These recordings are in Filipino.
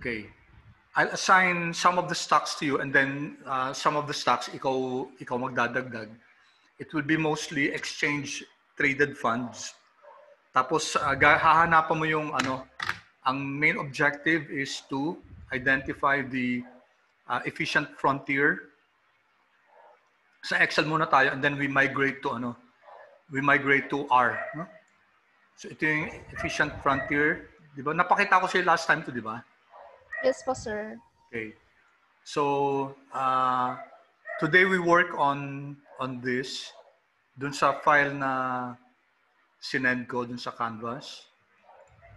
Okay. I'll assign some of the stocks to you, and then some of the stocks ikaw magdadagdag. It will be mostly exchange traded funds. Tapos hahanapan mo yung ang main objective is to identify the efficient frontier. Sa Excel muna tayo, and then we migrate to R, no? So ito yung efficient frontier, di ba? Napakita ko sa'yo last time to, di ba? Yes po, sir. Okay. So today we work on this dun sa file na sinend ko dun sa Canvas.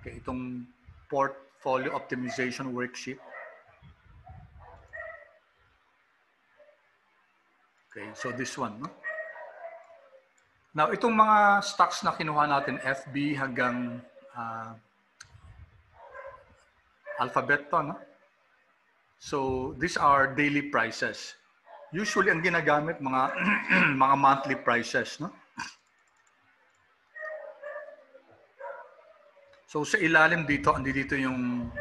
Okay, itong portfolio optimization worksheet. Okay, so this one, no? Now, itong mga stocks na kinuha natin, FB hanggang Alphabet to, no? So, these are daily prices. Usually, ang ginagamit, mga mga monthly prices, no? So, sa ilalim dito, dito yung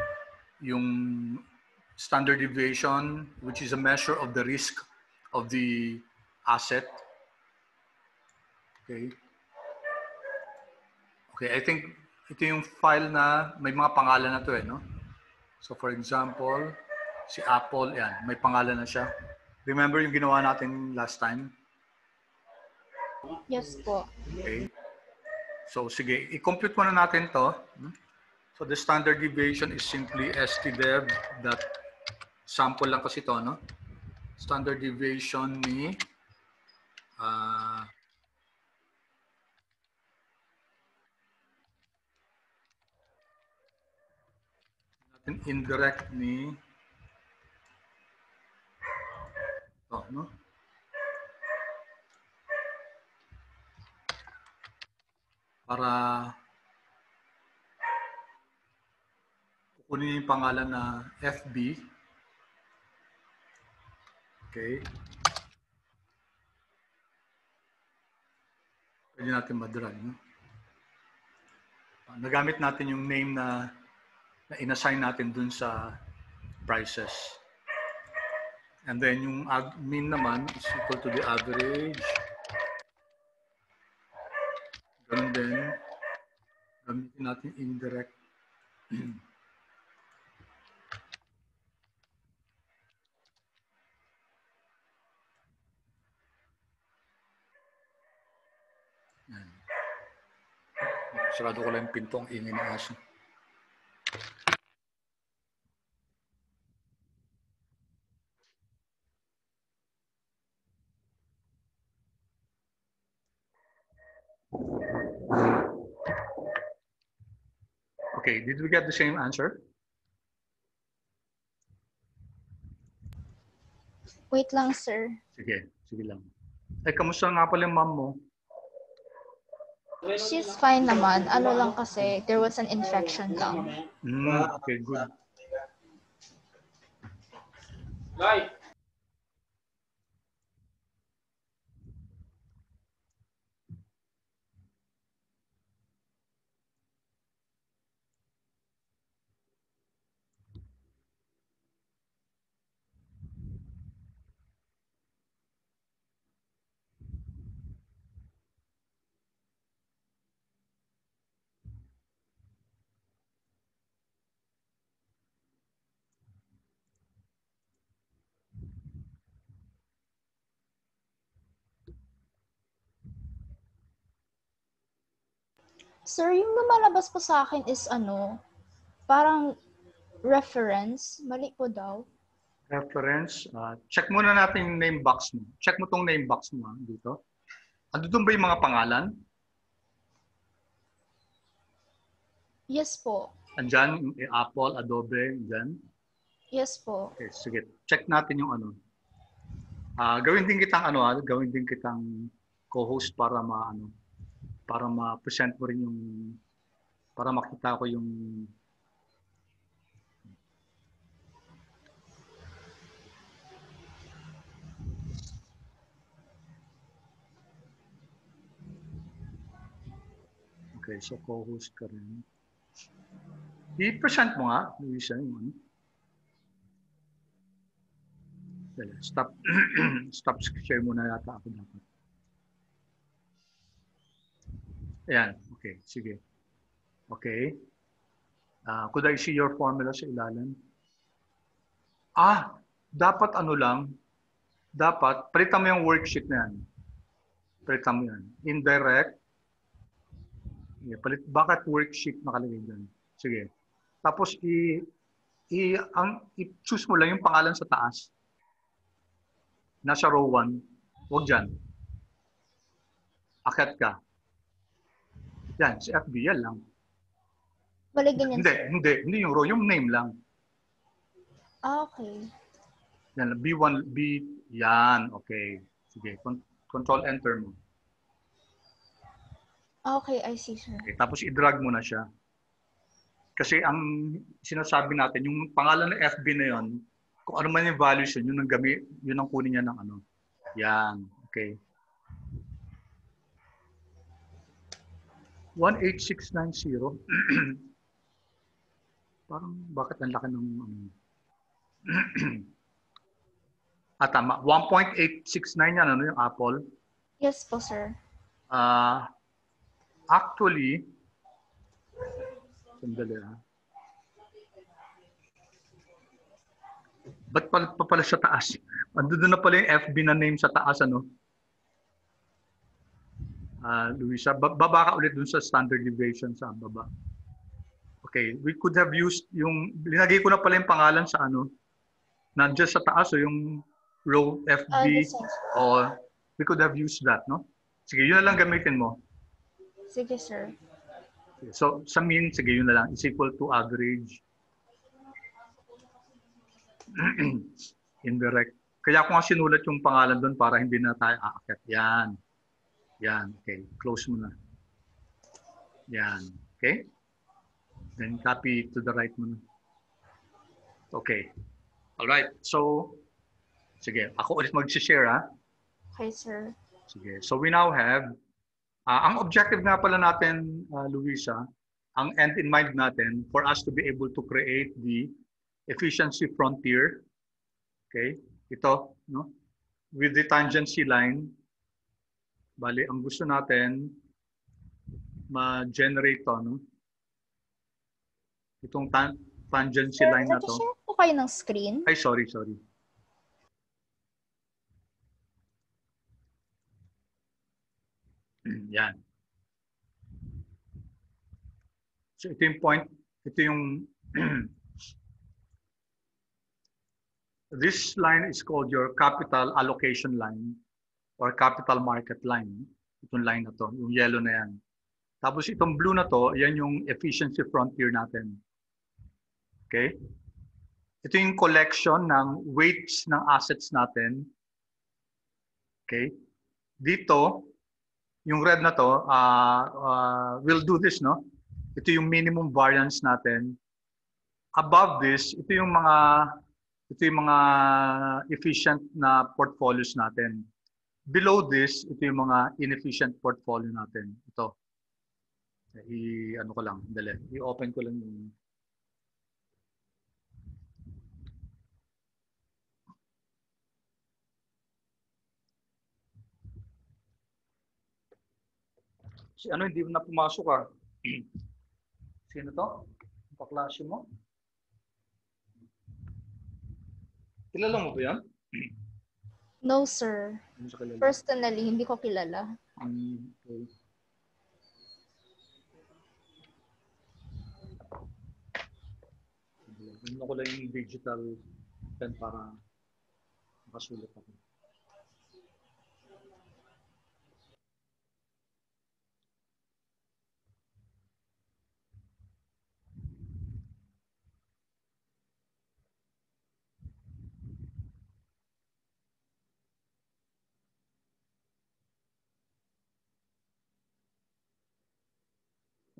standard deviation, which is a measure of the risk of the asset. Okay. Okay, I think ito yung file na may mga pangalan na to no? So for example, si Apple, yan, may pangalan na siya. Remember yung ginawa natin last time? Yes po. Okay. So sige, i-compute muna natin to. So the standard deviation is simply stdev that sample lang kasi to, no? Standard deviation ni indirect ni no? Para kukunin yung pangalan na FB. Okay. Pwede natin madrag, no? Nagamit natin yung name na inassign natin dun sa prices. And then yung mean naman is equal to the average. Ganun din. Gamitin natin indirect. Yan. Sarado ko lang yung pinto, ang ingay ng aso. Okay, did we get the same answer? Wait lang, sir. Sige, sige lang. Eh, kamusta nga pala yung mom mo? She's fine naman. Ano lang kasi, there was an infection lang. Okay, good. Sir, yung lumalabas po sa akin is parang reference. Mali po daw. Reference. Check muna natin yung name box mo. Check mo tong name box mo dito. Ando doon ba yung mga pangalan? Yes po. Andyan, Apple, Adobe, andyan. Yes po. Okay, sige. Check natin yung gawin din kitang co-host para para ma-present mo rin yung para makita ko yung Okay, so co-host ka rin. I-present mo nga, Luisa, yung Stop, stop share muna yata ako dapat. Ayan, okay, sige. Okay. Could I see your formula sa ilalim? Dapat ano lang, dapat, palitan mo yung worksheet na yan. Palitan mo yan. Indirect. Bakit worksheet nakalagay dyan? Sige. Tapos, i-choose mo lang yung pangalan sa taas. Nasa row 1. Huwag dyan. Akyat ka. Yan, si FB, yan lang. Bali ganyan, Hindi yung row, yung name lang. Okay. Yan, B1, yan, okay. Sige, control enter mo. Okay, I see, sir. Okay, tapos i-drag mo na siya. Kasi ang sinasabi natin, yung pangalan ng FB na yon, kung ano man yung values yun ang gamit, yun ang kunin niya ng ano. Yan, okay. 18690. Parang bakit ang laki ng tama. 1.869 yan, ano yung Apple? Yes po, sir. Actually, sandali ba't pa pala sa taas? Andun na pala yung FB na name sa taas, ano? Luisa, baba ka ulit dun sa standard deviation sa baba. Okay, we could have used yung, linagay ko na pala yung pangalan sa ano, nandiyan sa taas, o yung row FB, or we could have used that, no? Sige, yun na lang gamitin mo. Sige, sir. So, sa mean, sige, yun na lang, is equal to average. Indirect. Kaya ako nga sinulat yung pangalan doon para hindi na tayo aakyat. Yan. Yan. Okay. Close mo na. Yan. Okay? Then copy to the right mo na. Okay. Alright. So, sige. Ako ulit mag-share, ha? Okay, sir. Sige. So, we now have, ang objective nga pala natin, Luisa, ang end in mind natin for us to be able to create the efficiency frontier. Okay? Ito, no? With the tangency line, bali, ang gusto natin, ma-generate to, no? Itong tangency Sir, line na to. nag-share po kayo ng screen? Ay, sorry. Yan. So, ito yung point, ito yung this line is called your capital allocation line or capital market line. Itong line na to, yung yellow na yan. Tapos itong blue na to, yan yung efficiency frontier natin. Okay? Ito yung collection ng weights ng assets natin. Okay? Dito, yung red na to, we'll do this, no? Ito yung minimum variance natin. Above this, ito yung mga efficient na portfolios natin. Below this, ito yung mga inefficient portfolio natin. Ito. Ano ko lang, dali. I-open ko lang yung hindi na pumasok ah. Sino to? Paklase mo? Kilala mo ba yan? No, sir. Personally, hindi ko kilala. Okay. Ano ko lang yung digital pen para makasulat ako.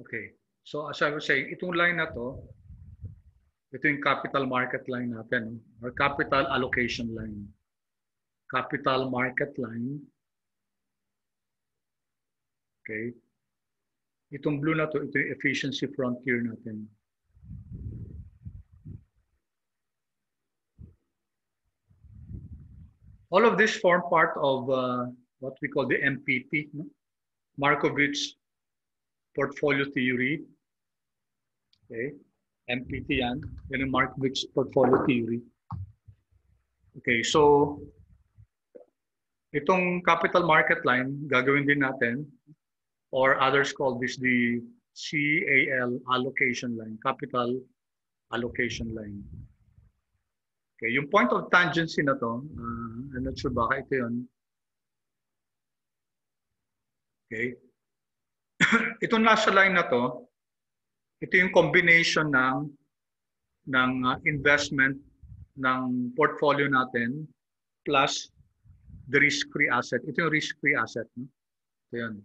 Okay. So as I was saying, itong line na to, ito yung capital market line natin, or capital allocation line. Capital market line. Okay. Itong blue na to, ito yung efficiency frontier natin. All of this form part of what we call the MPT, no? Markovitch Portfolio Theory. Okay, MPT yan. Yan yung Markovitch Portfolio Theory. Okay, so itong capital market line, gagawin din natin, or others call this the CAL allocation line, capital allocation line. Okay, yung point of tangency na to, I'm not sure baka ito yun. Okay. Itong nasa line na to, ito yung combination ng investment ng portfolio natin plus the risk-free asset. Ito yung risk-free asset. No? Ito yan.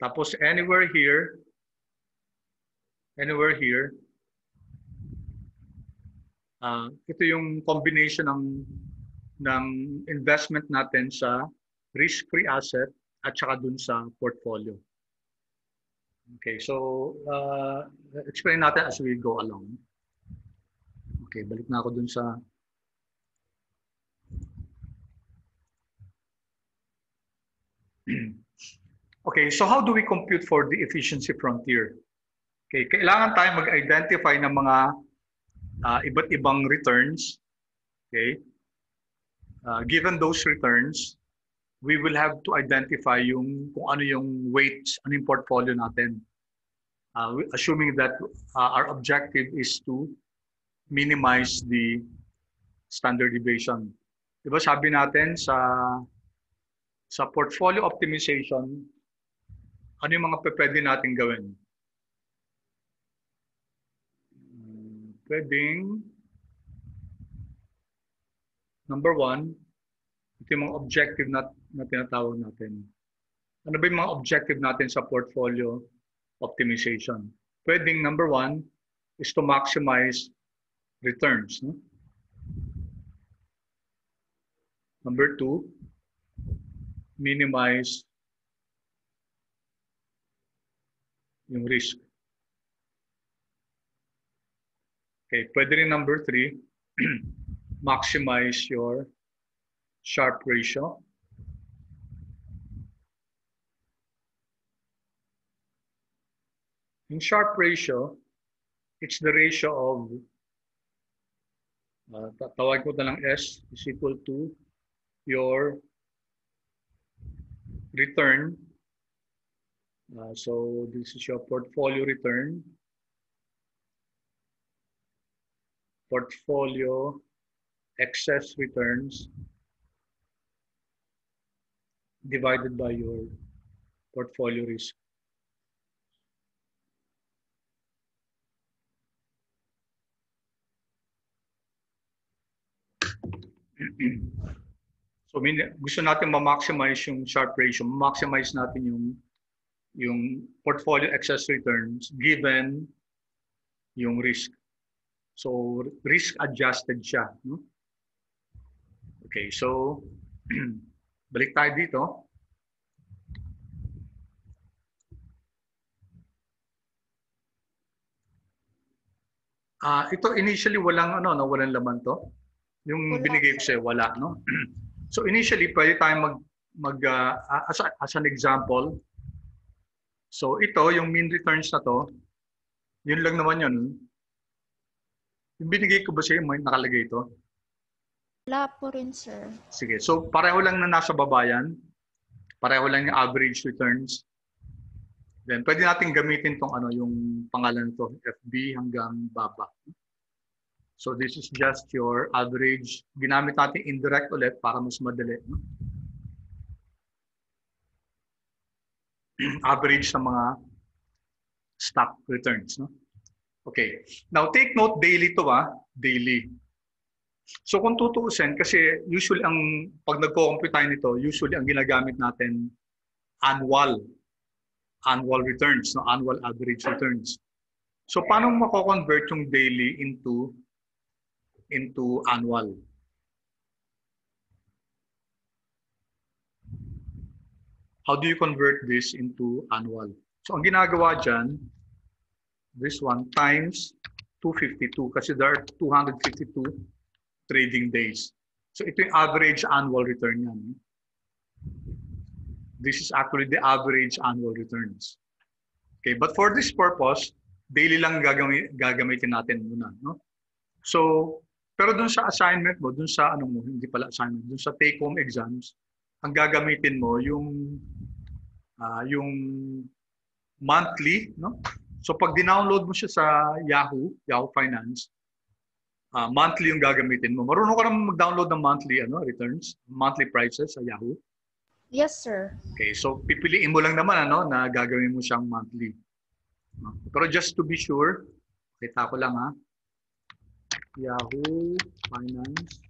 Tapos anywhere here, ito yung combination ng investment natin sa risk-free asset at saka dun sa portfolio. Okay, so explain natin as we go along. Okay, balik na ako dun sa okay, so how do we compute for the efficiency frontier? Okay, kailangan tayo mag-identify ng mga iba't ibang returns. Okay, given those returns, we will have to identify kung ano yung weights, ano yung portfolio natin. Assuming that our objective is to minimize the standard deviation. Diba sabi natin sa portfolio optimization, ano yung mga pwede natin gawin? Pwedeng, number one, ito yung mga objective na tinatawag natin. Ano ba yung mga objective natin sa portfolio optimization? Pwedeng, number one, is to maximize returns. No? Number two, minimize yung risk. Okay, pwede rin number three, maximize your Sharpe ratio. In Sharpe ratio, it's the ratio of, tawag ko na lang S is equal to your return. So this is your portfolio return. Portfolio excess returns divided by your portfolio risk. So gusto natin ma-maximize yung Sharpe ratio, ma-maximize natin yung portfolio excess returns given yung risk. So risk adjusted siya. No? Okay, so balik tayo dito. Ito initially walang walang laman to. Yung binigay ko sa'yo, wala, no? So initially, pwede tayong as an example. So ito, yung mean returns na to, yun lang naman yun. Yung binigay ko ba sa'yo, may nakalagay ito? Wala po rin, sir. Sige, so pareho lang na nasa baba yan. Pareho lang yung average returns. Then pwede natin gamitin tong yung pangalan to, FB hanggang baba. So this is just your average. Ginamit natin indirect ulit para mas madali. No? Average sa mga stock returns. No? Okay. Now take note, daily to daily. So kung tutuusin, kasi usually pag nagko-compute tayo nito, usually ang ginagamit natin annual returns, no? Annual average returns. So paano mako-convert yung daily into annual? How do you convert this into annual? So ang ginagawa dyan, this one times 252 kasi there are 252 trading days. So ito yung average annual return yan. This is actually the average annual returns. Okay, but for this purpose, daily lang gagamitin natin muna, no? So, pero dun sa assignment mo, dun sa ano mo, hindi pala assignment, dun sa take-home exams, ang gagamitin mo yung monthly, no? So pag dinownload mo siya sa Yahoo Finance, monthly yung gagamitin mo. Marunong ka naman mag-download ng monthly returns, monthly prices sa Yahoo? Yes, sir. Okay, so pipiliin mo lang naman na gagawin mo siyang monthly. Pero just to be sure, kita ko lang Yahoo Finance.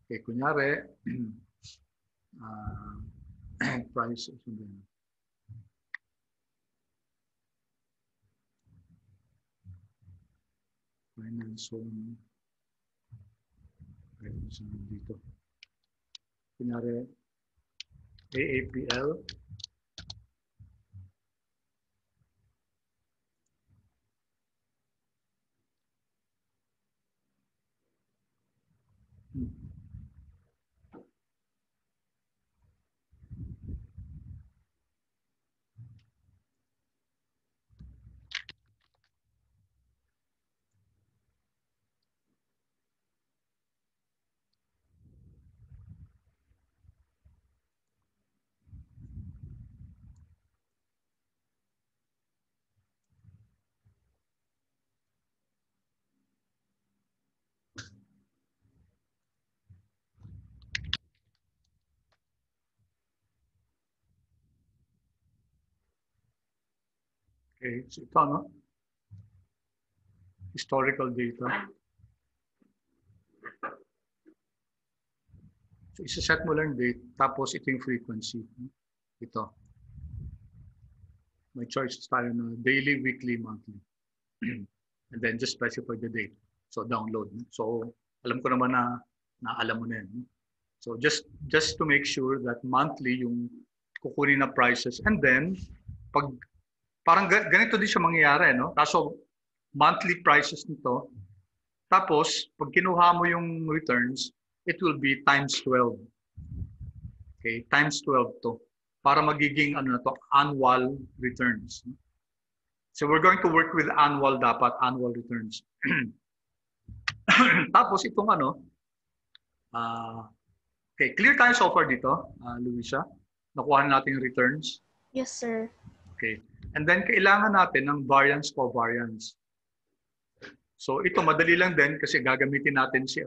Okay, kunyari, price of finance zone. Dito. Kunyari, aPRIL. Okay, so ito, historical data. So, isa-set mo lang date, tapos ito yung frequency. Ito. May choices tayo na daily, weekly, monthly. And then just specify the date. So, download. So, alam ko naman na alam mo na yan. So, just to make sure that monthly yung kukunin na prices. And then, parang ganito din siya mangyayari, no? Kaso, monthly prices nito. Tapos, pag kinuha mo yung returns, it will be times 12. Okay, times 12 to. Para magiging annual returns. So, we're going to work with annual returns. Tapos, itong okay, clear tayo so far dito, Luisa? Nakuha natin yung returns. Yes, sir. Okay. And then, kailangan natin ng variance covariance. So, ito madali lang din kasi gagamitin natin si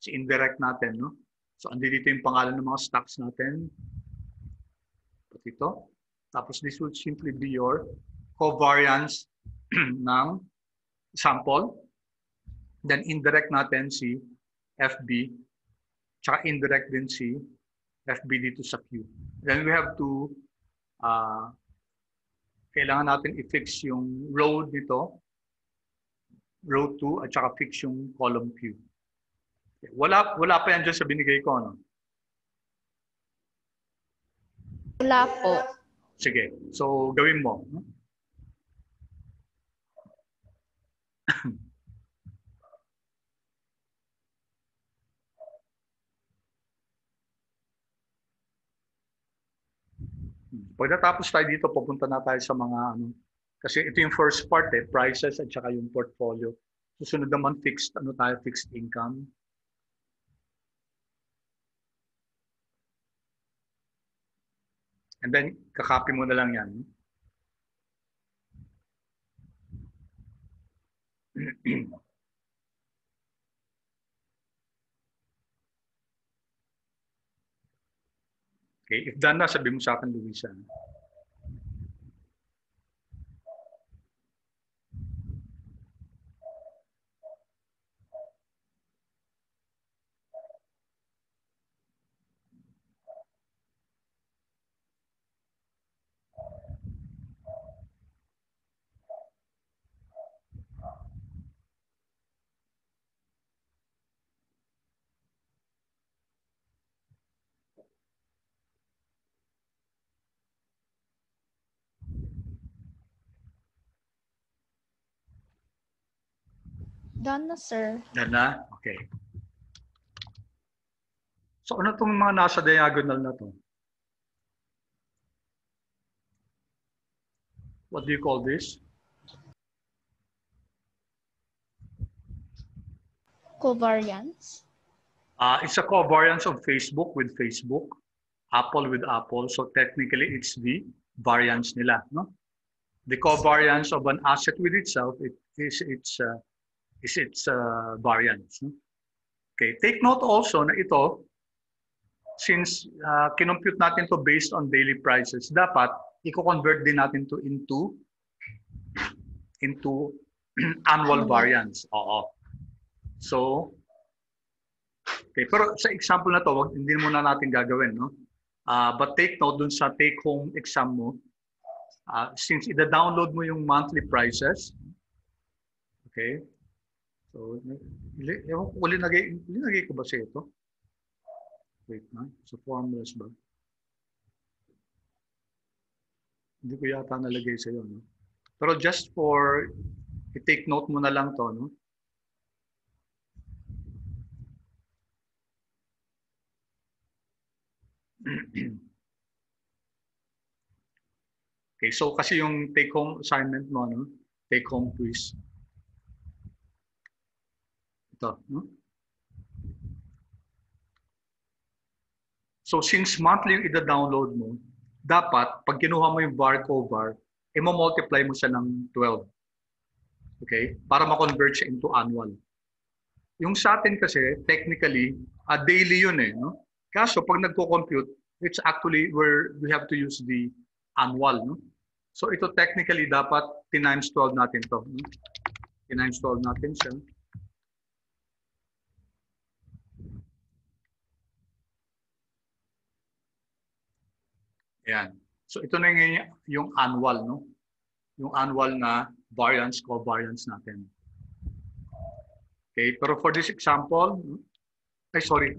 indirect natin, no? So, andito yung pangalan ng mga stocks natin. Ito. Tapos, this would simply be your covariance ng sample. Then, indirect natin si FB. Tsaka indirect din si FB dito sa Q. Then, we have to kailangan natin i-fix yung row dito, row 2, at saka fix yung column Q. Okay. Wala pa yan dyan sa binigay ko, no? Wala po. Sige, so gawin mo. Pagkatapos tayo dito, pupunta na tayo sa mga kasi ito yung first part prices at saka yung portfolio. Susunod naman fixed income. And then kakopy mo na lang yan. Okay, if done na, sabi mo sa akin, Luisa. Done na, sir. Yan na? Okay. So ano itong mga nasa diagonal na to? What do you call this? Covariance. It's a covariance of Facebook with Facebook, Apple with Apple. So technically, it's the variance nila. No? The covariance of an asset with itself is its variance. No? Okay. Take note also na ito, since kinompute natin to based on daily prices, dapat i-convert din natin to into annual variance. Oo. So, okay, pero sa example na to, hindi muna natin gagawin, no? But take note dun sa take-home exam mo, since ida-download mo yung monthly prices, okay? So, ewan ko, linagay ko ba siya ito? Wait na, sa formulas ba? Hindi ko yata nalagay sa iyo, no? Pero just for, i-take note mo na lang to, no? Okay, so kasi yung take-home assignment mo, no? Take-home quiz. Ito, no? So since monthly yung ida-download mo, dapat pag kinuha mo yung var covar, i-multiply mo siya ng 12. Okay? Para ma-convert siya into annual. Yung sa atin kasi, technically, daily yun eh. No? Kaso pag nagko-compute, it's actually where we have to use the annual. No? So ito technically dapat times 12 natin to. No? Times 12 natin siya. Ayan. So ito na yung annual, no? Yung annual na variance, covariance natin. Okay, pero for this example, sorry,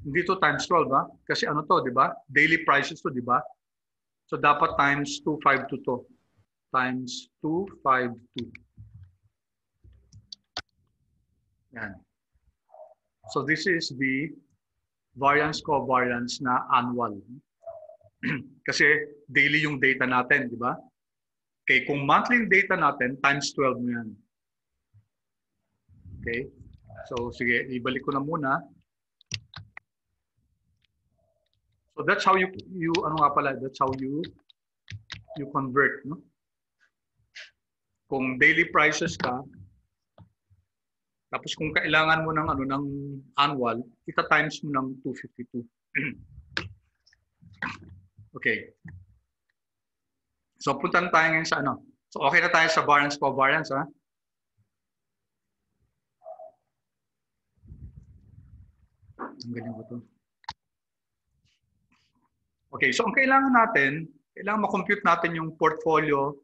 hindi to times 12, ha? Kasi ano to, di ba? Daily prices to, di ba? So dapat times 252 to. Times 252. Yan. So this is the variance, covariance na annual. Kasi daily yung data natin, di ba? Okay, kung monthly yung data natin, times 12 mo yan. Okay? So, sige, ibalik ko na muna. So, that's how you ano nga pala, that's how you convert, no? Kung daily prices ka, tapos kung kailangan mo ng ano ng annual, ita-times mo ng 252. Okay. So, puntan tayo ngayon sa ano. So, okay na tayo sa variance, covariance, ha? Ang galing ko to. Okay, so ang kailangan ma-compute natin yung portfolio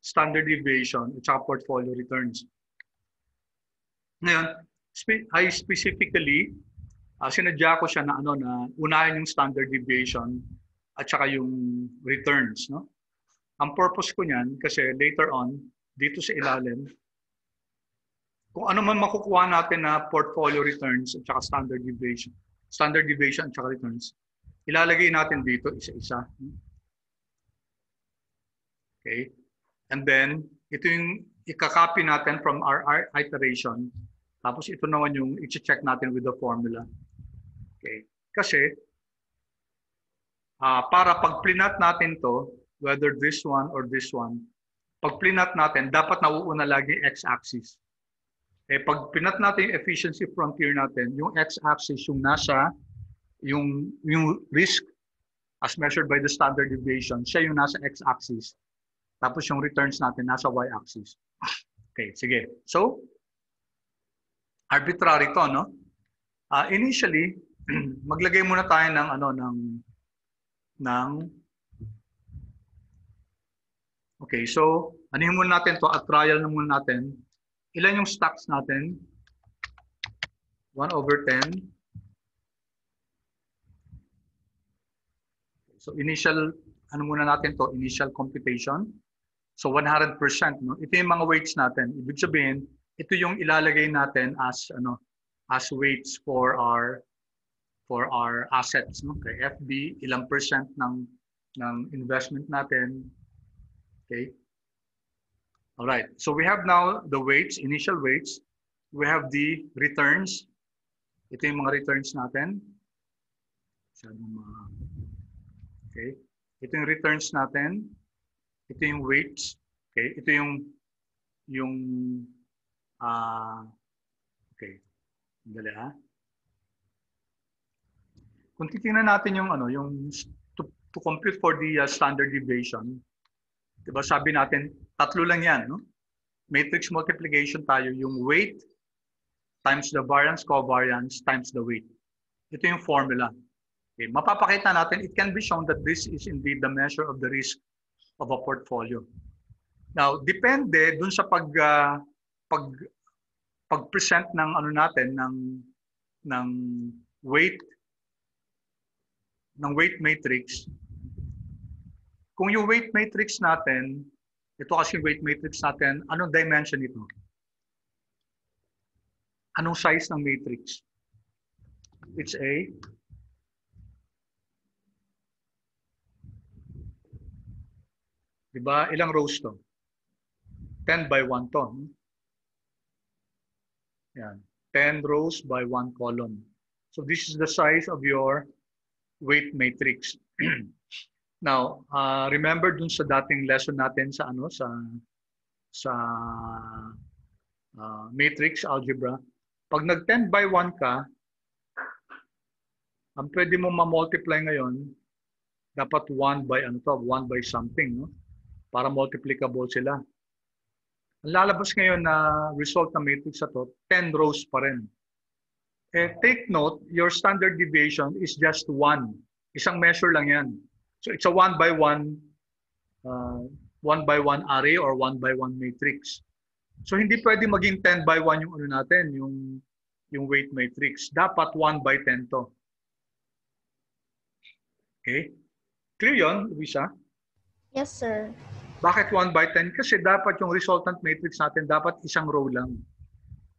standard deviation at saka portfolio returns. Ngayon, I specifically, sinadya ko siya na ano na unahin yung standard deviation at saka yung returns, no? Ang purpose ko niyan kasi later on dito sa ilalim, kung ano man makukuha natin na portfolio returns at saka standard deviation at saka returns, ilalagay natin dito isa-isa. Okay? And then, ito yung ikakopy natin from our iteration. Tapos ito naman yung i-check natin with the formula. Okay? Kasi, para pag plinat natin to, whether this one or this one, pag plinat natin, dapat nauuna lagi x-axis. Eh, pag pinat natin yung efficiency frontier natin, yung x-axis yung nasa, yung risk as measured by the standard deviation, siya yung nasa x-axis. Tapos yung returns natin nasa y-axis. Okay, sige. So, arbitrary to, no? Initially, maglagay muna tayo ng ano okay, so anuhin muna natin to at trial na muna natin. Ilan yung stocks natin? 1/10. So initial, ano muna natin to? Initial computation. So 100%, no? Ito yung mga weights natin. Ibig sabihin, ito yung ilalagay natin as weights for our assets, no? Okay, FB, ilang percent ng investment natin. Okay. All right. So we have now the weights, initial weights. We have the returns. Ito yung mga returns natin. Okay. Ito yung returns natin. Ito yung weights. Okay. Ito yung okay. Dali ha. Kung titingnan natin yung to compute for the standard deviation, diba sabi natin tatlo lang yan, no? Matrix multiplication tayo, yung weight times the variance covariance times the weight. Ito yung formula. Okay, mapapakita natin, it can be shown that this is indeed the measure of the risk of a portfolio. Now, depende dun sa pag-present ng natin ng weight matrix. Kung yung weight matrix natin, ito kasi yung weight matrix natin, anong dimension ito? Anong size ng matrix? It's a diba, ilang rows to? 10 by 1 to. Yan. 10 rows by 1 column. So this is the size of your weight matrix. Now, remember dun sa dating lesson natin sa matrix algebra, pag nag 10 by 1 ka, ang pwede mo ma-multiply ngayon, dapat 1 by 1 by something, no? Para multiplicable sila. Ang lalabas ngayon na result ng matrix na to, 10 rows pa rin. Eh, take note, your standard deviation is just 1. Isang measure lang yan. So it's a 1 by 1 array or 1 by 1 matrix. So hindi pwede maging 10 by 1 yung natin, yung weight matrix. Dapat 1 by 10 to. Okay? Clear yun, Luisa? Yes, sir. Bakit 1 by 10? Kasi dapat yung resultant matrix natin, dapat isang row lang.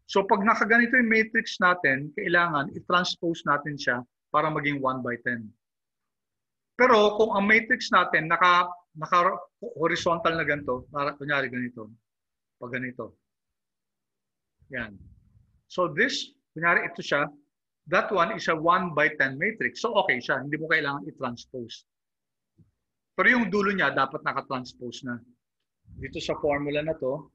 So pag nakaganito yung matrix natin, kailangan i-transpose natin siya para maging 1 by 10. Pero kung ang matrix natin naka-horizontal na ganito, para kunyari ganito, pag ganito. Yan. So this, kunyari ito siya, that one is a 1 by 10 matrix. So okay siya, hindi mo kailangan i-transpose. Pero yung dulo niya dapat naka-transpose na. Dito sa formula na to,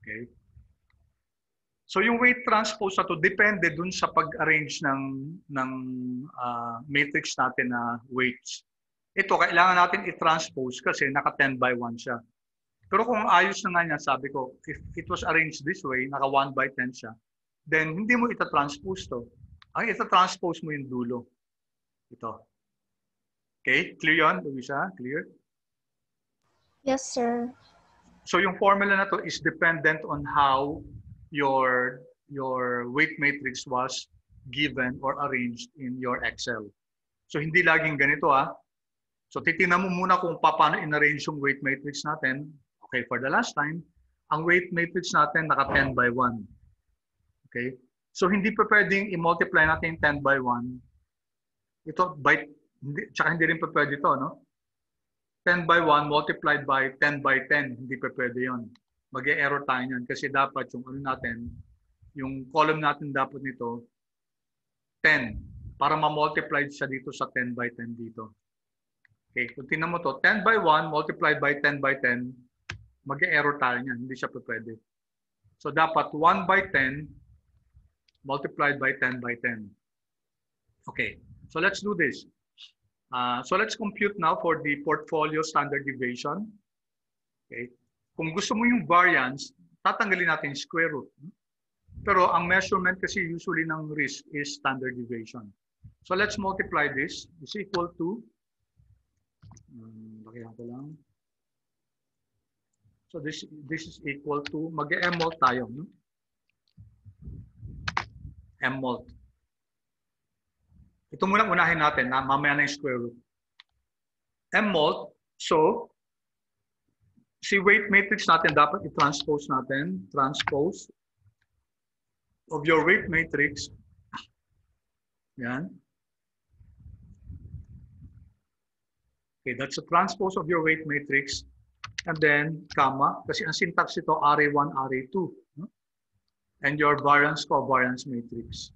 Okay. So yung weight transpose na to depende dun sa pag-arrange ng matrix natin na weights. Ito kailangan natin i-transpose kasi naka 10 by 1 siya. Pero kung ayos na nga niya, sabi ko, if it was arranged this way, naka 1 by 10 siya, then hindi mo ita-transpose to. Ang ita-transpose mo yung dulo. Ito. Okay? Clear yun, Luisa? Clear? Yes, sir. So yung formula na to is dependent on how your weight matrix was given or arranged in your Excel. So hindi laging ganito ah. So titingnan mo muna kung paano in-arrange yung weight matrix natin. Okay, for the last time, ang weight matrix natin naka 10 by 1. Okay? So hindi pa pwedeng i-multiply natin 10 by 1. Ito by hindi rin pa pwede ito, no? 10 by 1 multiplied by 10 by 10, hindi pa pwede 'yon. Mag-e-error tayo niyan kasi dapat yung natin, yung column natin dapat nito 10 para ma-multiply siya dito sa 10 by 10 dito. Okay, kung tingnan mo to, 10 by 1 multiplied by 10 by 10, mag-e-error tayo niyan, hindi siya pa pwede. So dapat 1 by 10 multiplied by 10 by 10. Okay, so let's do this. So let's compute now for the portfolio standard deviation. Okay. Kung gusto mo yung variance, tatanggalin natin square root. Pero ang measurement kasi usually ng risk is standard deviation. So let's multiply this. Is equal to, lakihan ko lang. So this is equal to, mag-e-mol tayo. No? M mult. Ito muna unahin natin, na mamaya na yung square root. M mult, so, si weight matrix natin dapat i-transpose natin. Transpose of your weight matrix. Yan. Okay, that's a transpose of your weight matrix. And then, comma, kasi ang syntax ito, RA1, RA2. No? And your variance covariance matrix.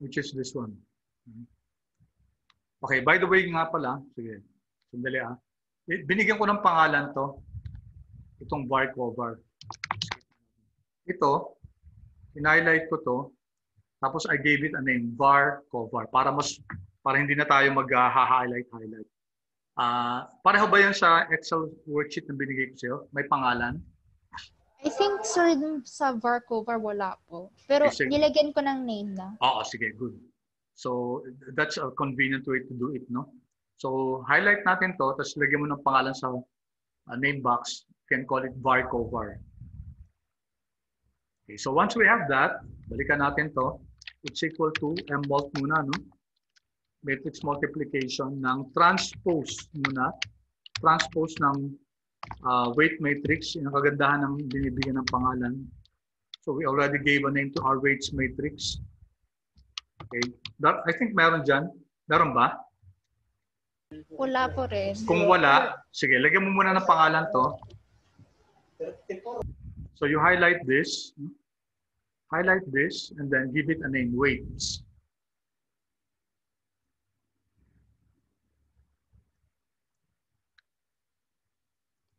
Which is this one. Okay, by the way nga pala, sige, sandali ah. Binigyan ko ng pangalan to, itong var cover. Ito, in-highlight ko to, tapos I gave it a name, var cover, para hindi na tayo mag-highlight. Pareho ba yan sa Excel worksheet na binigay ko sa'yo? May pangalan? I think, sir, sa var cover wala po. Pero Okay, nilagyan ko ng name na. Oo, sige, good. So, that's a convenient way to do it, no? So, highlight natin to, tapos lagyan mo ng pangalan sa name box. You can call it var cover. Okay, so once we have that, balikan natin to. It's equal to M mult muna, no? Matrix multiplication ng transpose muna. Transpose ng weight matrix. Yung kagandahan ng binibigyan ng pangalan. So we already gave a name to our weights matrix. Okay. That, I think meron dyan. Meron ba? Wala po rin. Kung wala, sige, lagyan mo muna ng pangalan to. So you highlight this. Highlight this and then give it a name, weights.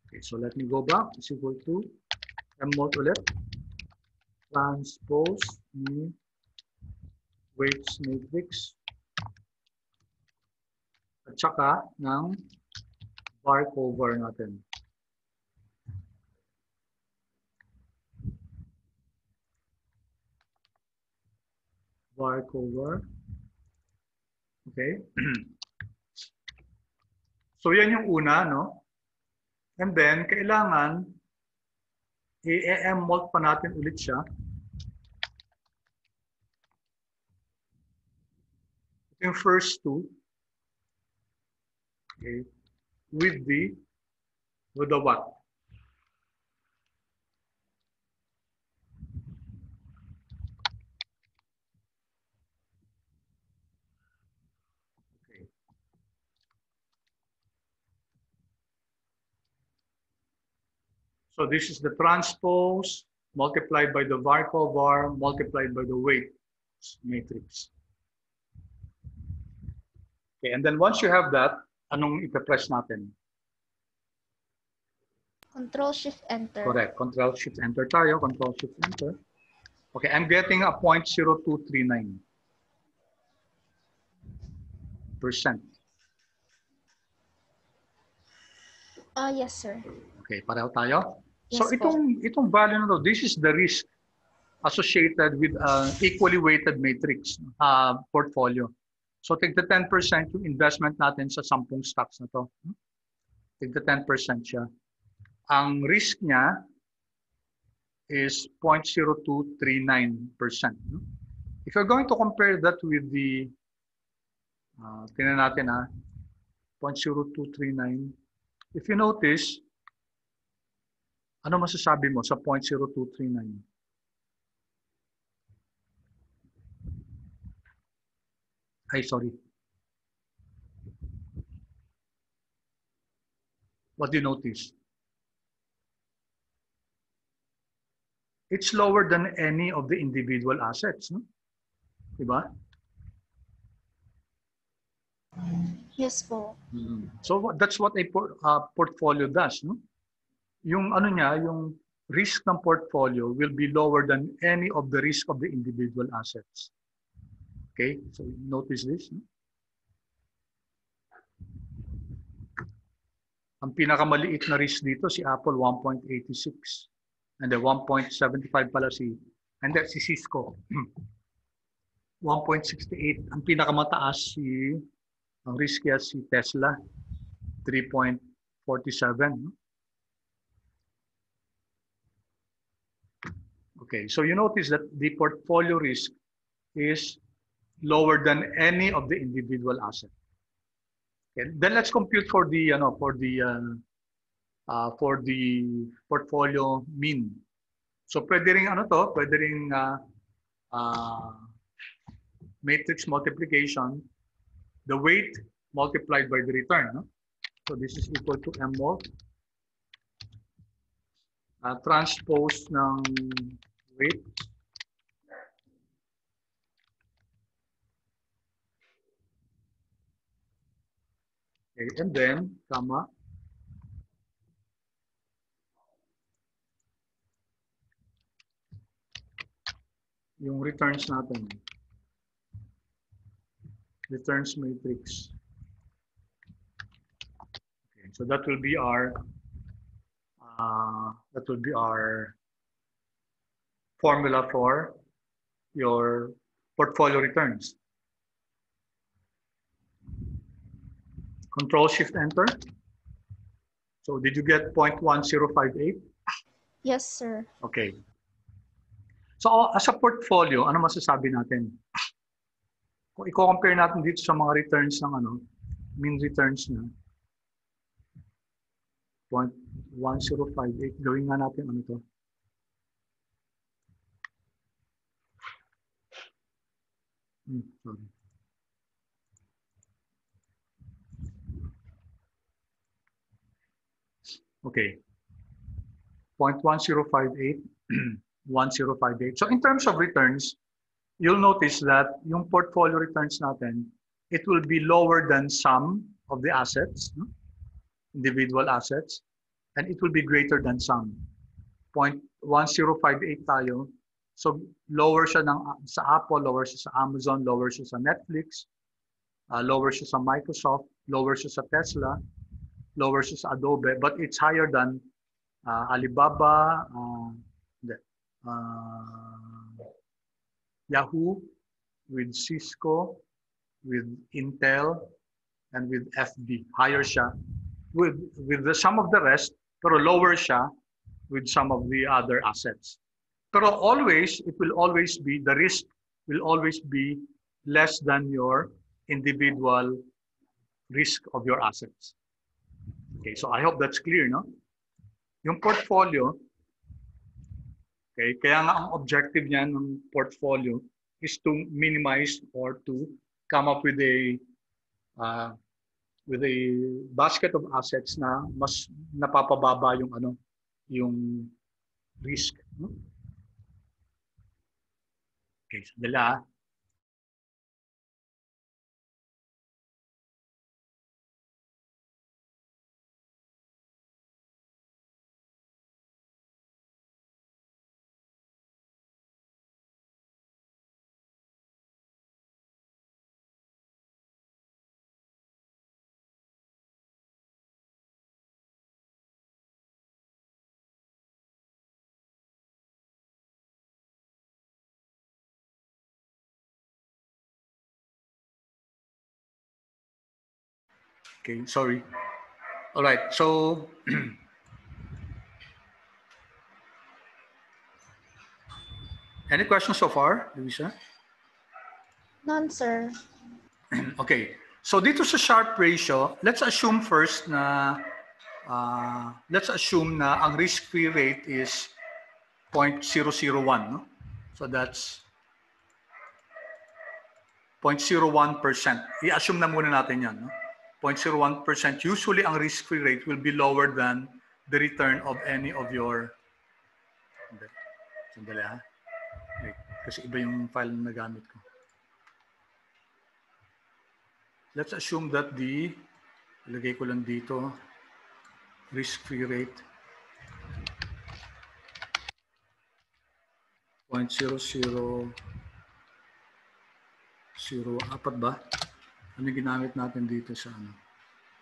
Okay, so let me go back. It's equal to M mult ulit. Transpose ni weights matrix. At saka ng var cover natin. Var cover. Okay. So yan yung una, no? And then, kailangan i-M mult pa natin ulit siya. Ito yung first two. Okay. With the what? Okay. So this is the transpose multiplied by the var cover multiplied by the weight matrix. Okay, and then once you have that, anong ipe-press natin? Control-Shift-Enter. Correct. Control-Shift-Enter tayo. Control-Shift-Enter. Okay, I'm getting a 0.0239%. Yes, sir. Okay, pareho tayo. Yes, So itong value na to, this is the risk associated with equally weighted matrix portfolio. So take the 10% yung investment natin sa 10 stocks na to. Take the 10% siya. Ang risk niya is 0.0239%. If you're going to compare that with the, tingnan natin 0.0239. If you notice, ano masasabi mo sa 0.0239? Ay, sorry. What do you notice? It's lower than any of the individual assets, no? Diba? Yes po. So that's what a portfolio does, no? Yung ano niya, yung risk ng portfolio will be lower than any of the risk of the individual assets. Okay, so notice this. No? Ang pinakamaliit na risk dito si Apple 1.86 and then 1.75 pala si Cisco. 1.68 ang pinakamataas ang riskiest si Tesla 3.47. No? Okay, so you notice that the portfolio risk is lower than any of the individual assets. Okay, then let's compute for the for the portfolio mean. So pwede ring ano to, pwede ring matrix multiplication, the weight multiplied by the return. No? So this is equal to M mod transpose ng weight okay, and then comma yung returns natin. Returns matrix. Okay, so that will be our formula for your portfolio returns. Control Shift Enter. So did you get 0.1058? Yes, sir. Okay. So as a portfolio, ano masasabi natin? Kung i-compare natin dito sa mga returns ng mean returns na 0.1058, gawin nga natin ano to. Sorry. Okay. 0.1058, 1058. So in terms of returns, you'll notice that yung portfolio returns natin, it will be lower than some of the assets, no? Individual assets, and it will be greater than some. 0.1058 tayo. So lower siya sa Apple, lower siya sa Amazon, lower siya sa Netflix, lower siya sa Microsoft, lower siya sa Tesla, lower siya sa Adobe, but it's higher than Alibaba, Yahoo, with Cisco, with Intel, and with FB. Higher siya with some of the rest, pero lower siya with some of the other assets. Pero always, it will always be, the risk will always be less than your individual risk of your assets. Okay, so I hope that's clear, no? Yung portfolio, okay, kaya nga ang objective niya ng portfolio is to minimize or to come up with a basket of assets na mas napapababa yung yung risk. No? Okay, sandali. Okay, sorry. All right, so any questions so far, Luisa? None, sir. Okay, so dito sa Sharpe ratio, let's assume first na ang risk-free rate is 0.001. No? So that's 0.01%. I-assume na muna natin yan. No? 0.01%. Usually, ang risk-free rate will be lower than the return of any of your... Sandali ha. Wait, kasi iba yung file na nagamit ko. Let's assume that ilagay ko lang dito, risk-free rate, 0.0004 ba? Ano ginamit natin dito sa ano?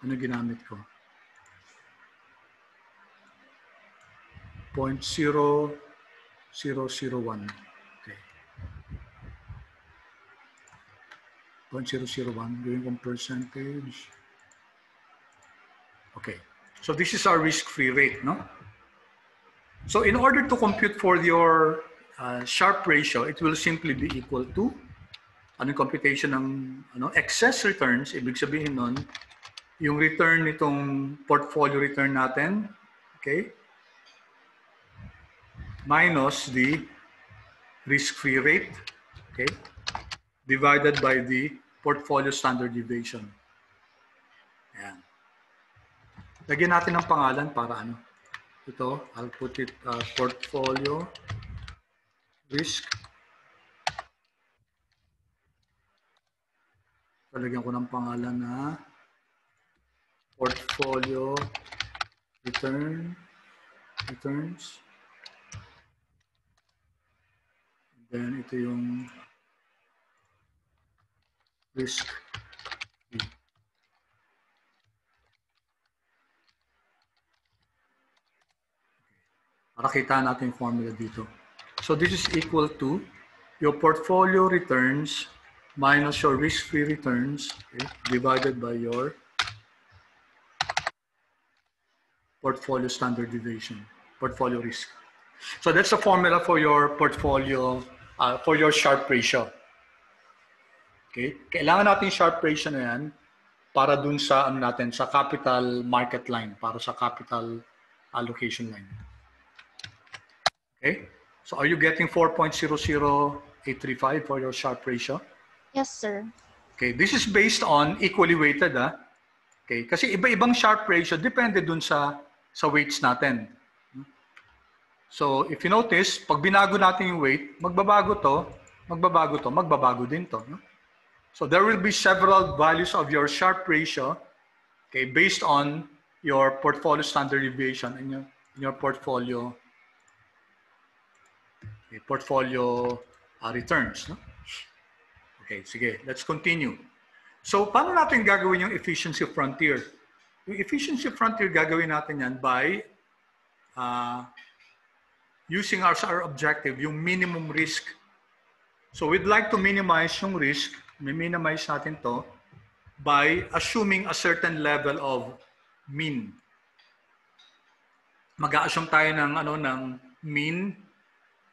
Ano ginamit ko? 0.0001. Okay. 0.001. Gawin kong percentage. Okay. So this is our risk-free rate, no? So in order to compute for your Sharpe ratio, it will simply be equal to anong computation ng excess returns. Ibig sabihin nun, yung return nitong portfolio return natin, okay, minus the risk-free rate, okay, divided by the portfolio standard deviation. Ayan. Lagyan natin ng pangalan para ano. Ito, I'll put it portfolio risk. Lagyan ko ng pangalan na portfolio returns. Then ito yung risk. Para kita natin yung formula dito. So this is equal to your portfolio returns minus your risk-free returns, okay, divided by your portfolio standard deviation, portfolio risk. So that's the formula for your portfolio, for your Sharpe ratio. Okay? Kailangan natin Sharpe ratio na yan para dun sa ano natin, sa capital market line, para sa capital allocation line. Okay? So are you getting 4.00835 for your Sharpe ratio? Yes, sir. Okay, this is based on equally weighted, ah. Okay, kasi iba-ibang Sharpe ratio depende dun sa weights natin. So, if you notice, pag binago natin yung weight, magbabago to, magbabago din to. No? So, there will be several values of your Sharpe ratio, okay, based on your portfolio standard deviation in your portfolio, okay, portfolio returns. No? Okay, sige, let's continue. So, paano natin gagawin yung efficiency frontier? Yung efficiency frontier, gagawin natin yan by using as our objective yung minimum risk. So, we'd like to minimize yung risk. Minimize natin to by assuming a certain level of mean. Mag-a-assume tayo ng mean.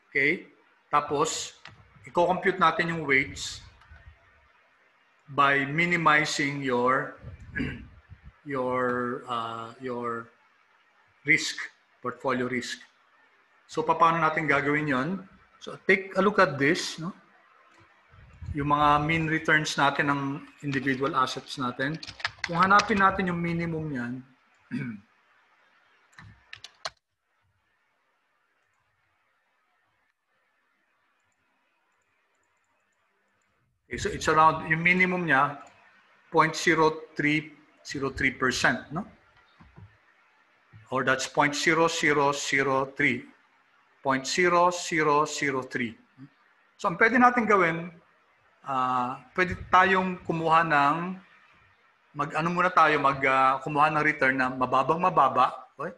Okay? Tapos, i-compute natin yung weights by minimizing your risk, portfolio risk. So, paano natin gagawin yon? So, take a look at this. No? Yung mga mean returns natin ng individual assets natin. Kung hanapin natin yung minimum yan, okay, so it's around, yung minimum niya, 0.0303%, no? Or that's 0.0003. 0.0003. So, ang pwede natin gawin, pwede tayong kumuha ng, kumuha ng return na mababa. Okay?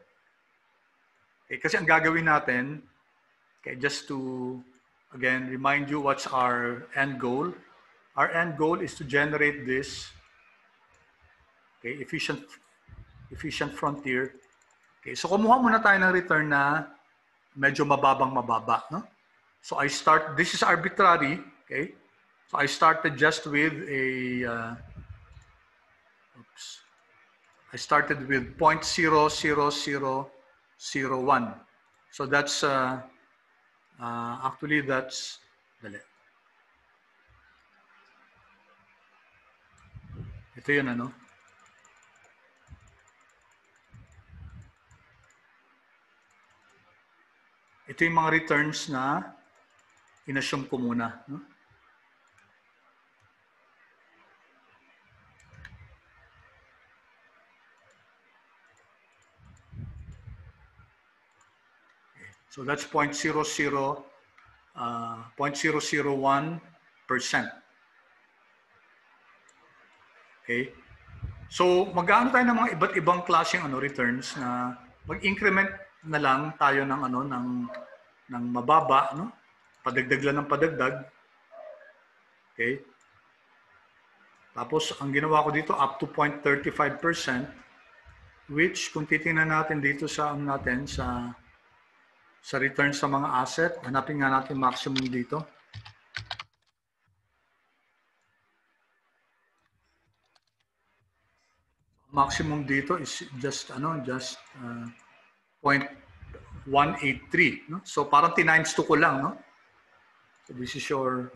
Okay, kasi ang gagawin natin, okay, just to, again, remind you what's our end goal. Our end goal is to generate this, okay, efficient frontier. Okay, so kumuha muna tayo ng return na medyo mababa, no? So this is arbitrary, okay? So I started just with I started with 0.00001. So that's, actually that's, ito yun, ano? Ito yung mga returns na inassume ko muna. No? Okay. So that's 0.001%. Okay? So mag-aano tayo ng mga iba't ibang klaseng returns na mag-increment na lang tayo ng ng mababa, no? Padagdag lang ng padagdag. Okay? Tapos ang ginawa ko dito up to 0.35%, which kung titingnan natin dito sa sa sa return sa mga asset. Hanapin nga natin maximum dito. Maximum dito is just 0.183, no? So parang times 2 ko lang, no? So this is your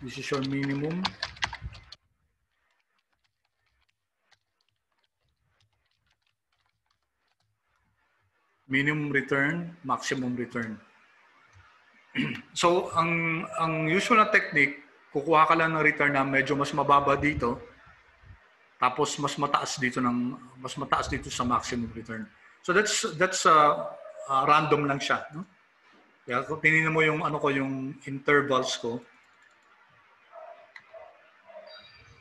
this is your minimum. Minimum return, maximum return. So ang usual na technique, kukuha ka lang ng return na medyo mas mababa dito, tapos mas mataas dito sa maximum return. So that's random lang siya, no? Kaya kung tingnan mo yung yung intervals ko.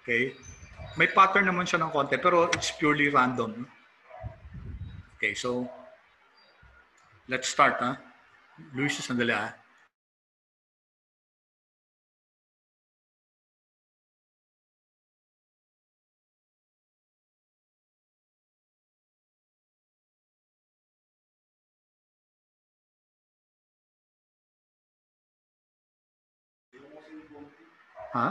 Okay? May pattern naman siya ng konti, pero it's purely random. Okay, so let's start, ha? Luis, sandali, ha? Ha?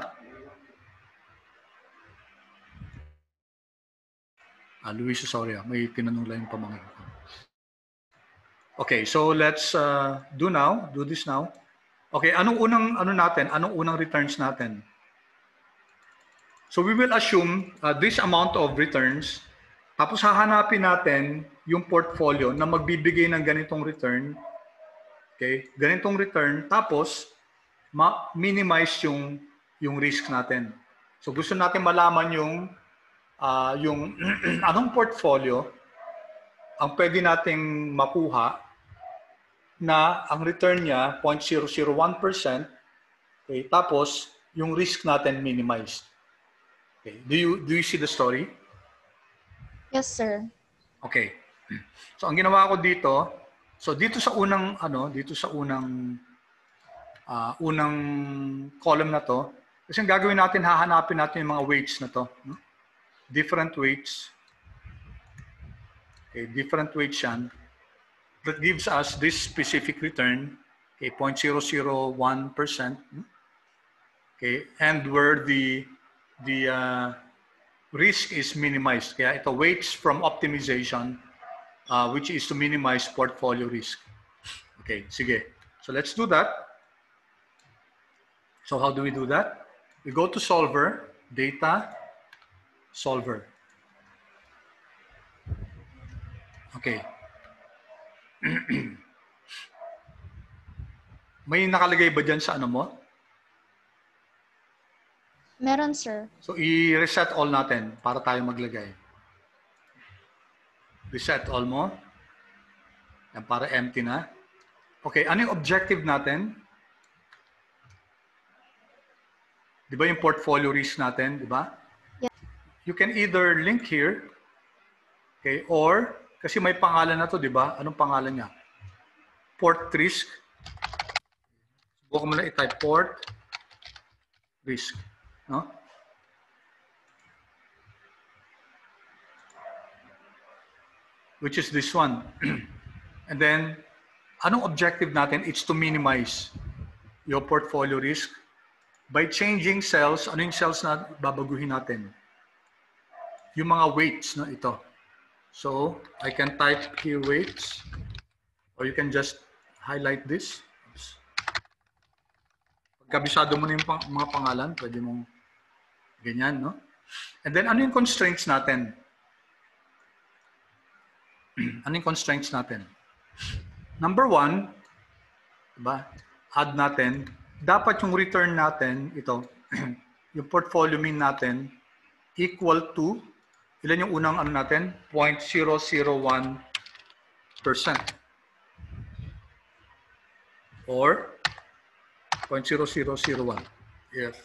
Luis, sorry, may tinanong lang yung pamangkin ko. Okay, so let's do this now. Okay, anong unang returns natin? So we will assume this amount of returns, tapos hahanapin natin yung portfolio na magbibigay ng ganitong return. Okay, ganitong return, tapos minimize yung risk natin. So gusto natin malaman yung anong portfolio ang pwede nating makuha na ang return niya 0.001%, okay, tapos yung risk natin minimized. Okay. Do you see the story? Yes, sir. Okay. So ang ginawa ko dito, so dito sa unang unang column na to, kasi ang gagawin natin, hahanapin natin yung mga weights na to, no? Different weights. Okay, different weights yan. That gives us this specific return, okay, 0.001%. Okay, and where the risk is minimized. Kaya ito weights from optimization, which is to minimize portfolio risk. Okay, sige. So let's do that. So how do we do that? We go to solver, data, solver. Okay. May nakalagay ba dyan sa mo? Meron, sir. So i-reset all natin para tayo maglagay. Reset all mo. Yan, para empty na. Okay, ano yung objective natin? Di ba yung portfolio risk natin, di ba? Yeah. You can either link here, okay, or, kasi may pangalan na to, di ba? Anong pangalan niya? Port risk. Subukan mo na i-type port risk. No? Which is this one. And then, anong objective natin? It's to minimize your portfolio risk by changing cells. Ano yung cells na babaguhin natin? Yung mga weights, no? Ito. So, I can type here weights, or you can just highlight this. Oops. Pagkabisado mo na yung mga pangalan, pwede mong ganyan, no? And then, ano yung constraints natin? Ano yung constraints natin? Number one, diba? Add natin, dapat yung return natin, ito, yung portfolio mean natin, equal to, ilan yung unang natin? 0.001%. Or 0.0001. Yes.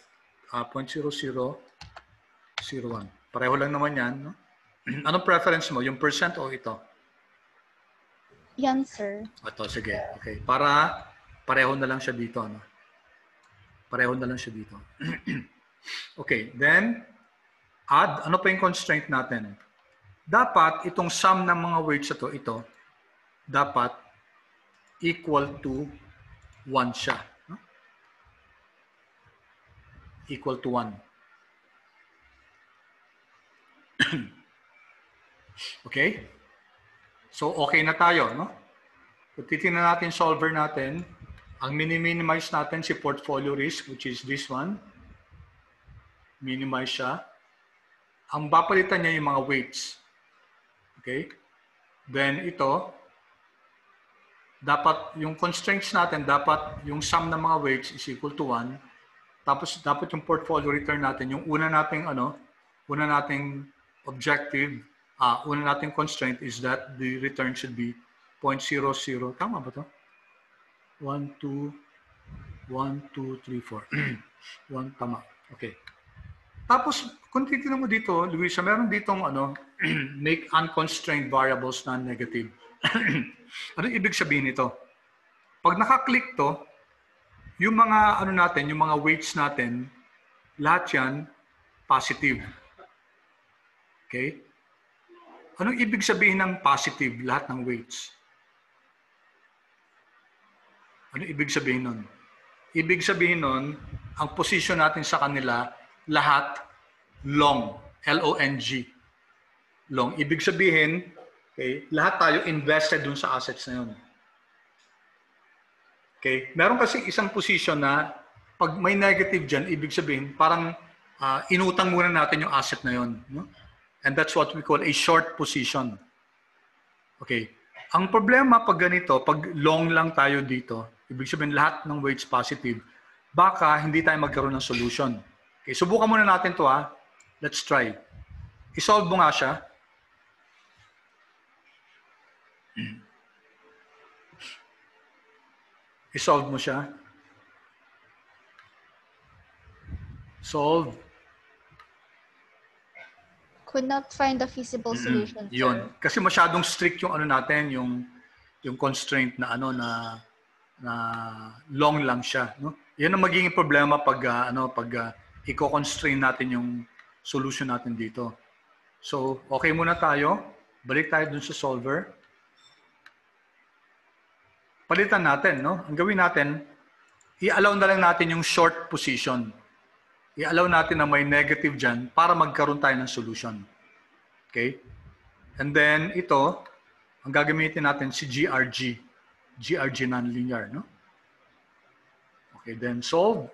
0.0001. Pareho lang naman yan. No? Anong preference mo? Yung percent o ito? Yan, sir. Ito, sige. Okay. Para pareho na lang siya dito. No? Pareho na lang siya dito. Okay. Then, add. Ano pa yung constraint natin? dapat itong sum ng mga weights na ito, dapat equal to 1 siya. No? Equal to 1. Okay? So, okay na tayo. No? Kung titignan natin solver natin, ang minimize natin si portfolio risk, which is this one. Minimize siya. Ang papalitan niya yung mga weights. Okay? Then ito, dapat yung constraints natin, dapat yung sum ng mga weights is equal to 1. Tapos dapat yung portfolio return natin, yung una nating objective, una nating constraint is that the return should be 0.00. Tama ba to? 1, 2, 1, 2, 3, 4. 1, tama. Okay. Tapos, kung titignan mo dito, Luisa, meron ditong make unconstrained variables non-negative. Ano ibig sabihin nito? Pag nakaklik to, yung mga yung mga weights natin, lahat yan positive. Okay? Anong ibig sabihin ng positive lahat ng weights? Ano ibig sabihin nun? Ibig sabihin nun, ang position natin sa kanila, lahat long, L-O-N-G. Long. Ibig sabihin, okay, lahat tayo invested dun sa assets na yun. Okay? Meron kasi isang position na pag may negative dyan, ibig sabihin, parang inutang muna natin yung asset na yun. No? And that's what we call a short position. Okay. Ang problema pag ganito, pag long lang tayo dito, ibig sabihin lahat ng weights positive, baka hindi tayo magkaroon ng solution. Okay, subukan muna natin to ha. Let's try. I-solve mo nga siya. I-solve mo siya. Solve. Could not find a feasible solution, sir. Yun. Kasi masyadong strict yung natin, yung constraint na na long lang siya, no? Yan ang magiging problema pag i-constrain natin yung solution natin dito. So, okay muna tayo. Balik tayo dun sa solver. Palitan natin, no? Ang gawin natin, i-allow na lang natin yung short position. I-allow natin na may negative dyan para magkaroon tayo ng solution. Okay? And then, ito, ang gagamitin natin si GRG. GRG nonlinear, no? Okay, then solve.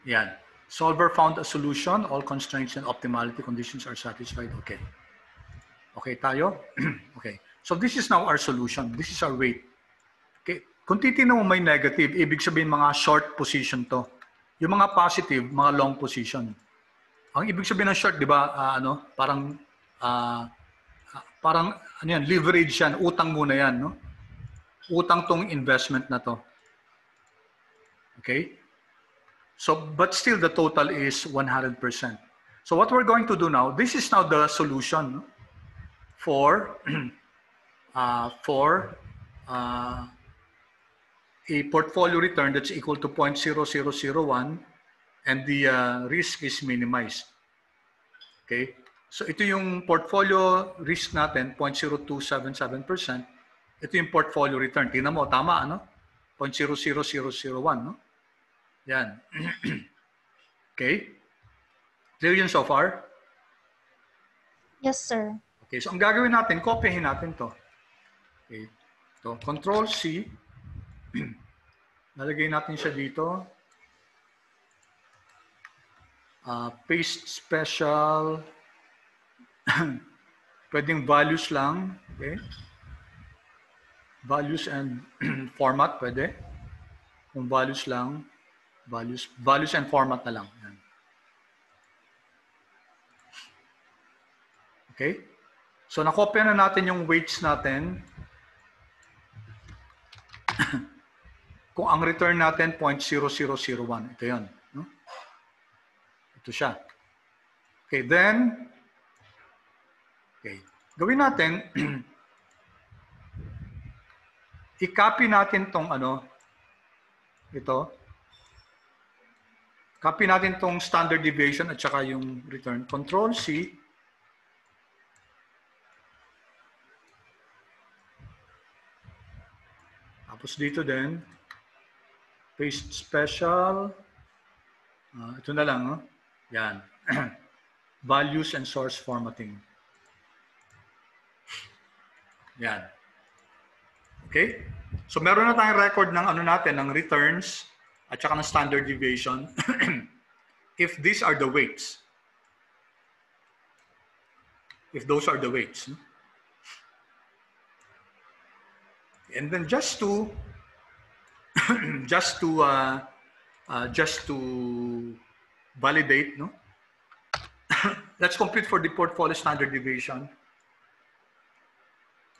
Yan. Solver found a solution. All constraints and optimality conditions are satisfied. Okay. Okay tayo? Okay. So this is now our solution. This is our weight. Okay. Kung titignan mo may negative, ibig sabihin mga short position to. Yung mga positive, mga long position. Ang ibig sabihin ng short, di ba, parang ano yan, leverage yan, utang muna yan, no? Utang tong investment na to. Okay? So, but still the total is 100%. So what we're going to do now, this is now the solution for a portfolio return that's equal to 0.0001 and the risk is minimized. Okay? So ito yung portfolio risk natin, 0.0277%. Ito yung portfolio return. Tingnan mo, tama, ano? 0.00001, no? Yan. Okay? Clear yun so far? Yes, sir. Okay, so ang gagawin natin, kopyahin natin to. Okay. So, Control C. Nalagay natin siya dito. Paste special. Pwedeng values lang. Okay. Values and format, pwede. Kung values lang. Values and format na lang. Yan. Okay? So, nakopya na natin yung weights natin. Kung ang return natin, 0.0001. Ito yun. No? Ito siya. Okay, then, okay. Gawin natin, i-copy natin tong ano, ito. Copy natin tong standard deviation at saka yung return. Control C. Tapos dito din, paste special. Ito na lang, no? Yan. Values and source formatting. Yan. Okay? So meron na tayong record ng ano natin, ng returns at saka ng standard deviation if these are the weights. If those are the weights. And then just to validate, no? Let's compute for the portfolio standard deviation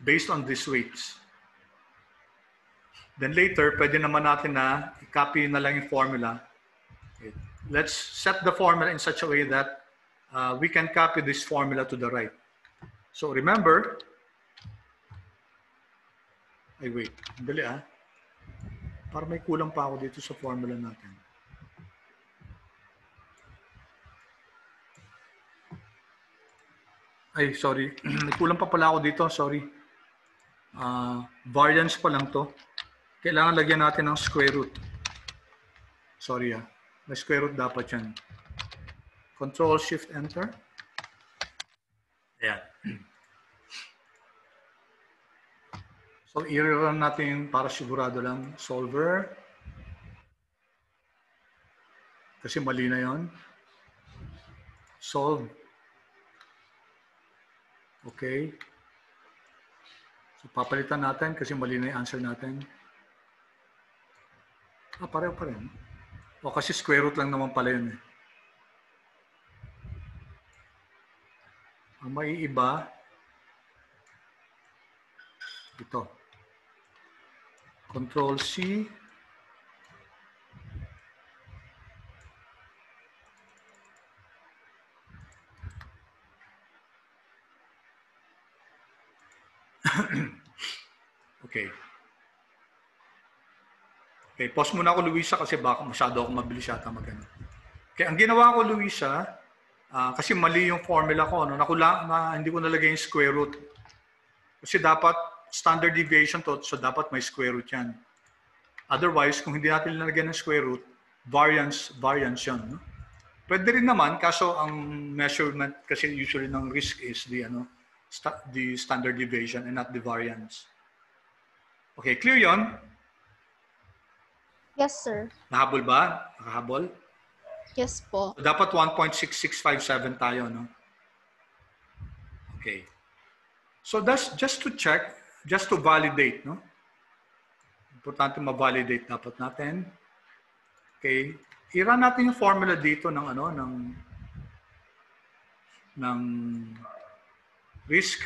based on these weights. Then later, pwede naman natin na i-copy na lang yung formula. Okay. Let's set the formula in such a way that we can copy this formula to the right. So remember, wait, dali para may kulang pa ako dito sa formula natin. Ay, sorry. May kulang pa pala ako dito, sorry. Variance pa lang to. Kailangan lagyan natin ng square root. Sorry may square root dapat yan. Control Shift Enter. Ayan. So, i-run natin para sigurado lang. Solver. Kasi mali na yon. Solve. Okay. So, papalitan natin kasi mali na yung answer natin. Pareho pa rin. O, kasi square root lang naman pala yun. Ang maiiba, ito. Control C. Okay. Okay, pause muna ako, Luisa, kasi baka masyado ako mabilis yata magano. Okay, ang ginawa ko, Luisa, kasi mali yung formula ko, no? Hindi ko nalagay yung square root. Kasi dapat standard deviation to, so dapat may square root yan. Otherwise, kung hindi natin nalagyan ng square root, variance yan. No? Pwede rin naman, kaso ang measurement kasi usually ng risk is the standard deviation and not the variance. Okay, clear yon? Yes, sir. Nahabol ba? Nakahabol? Yes po. So, dapat 1.6657 tayo, no? Okay. So that's just to check, just to validate, no? Importante ma-validate dapat natin. Okay. I-run natin yung formula dito ng ng risk.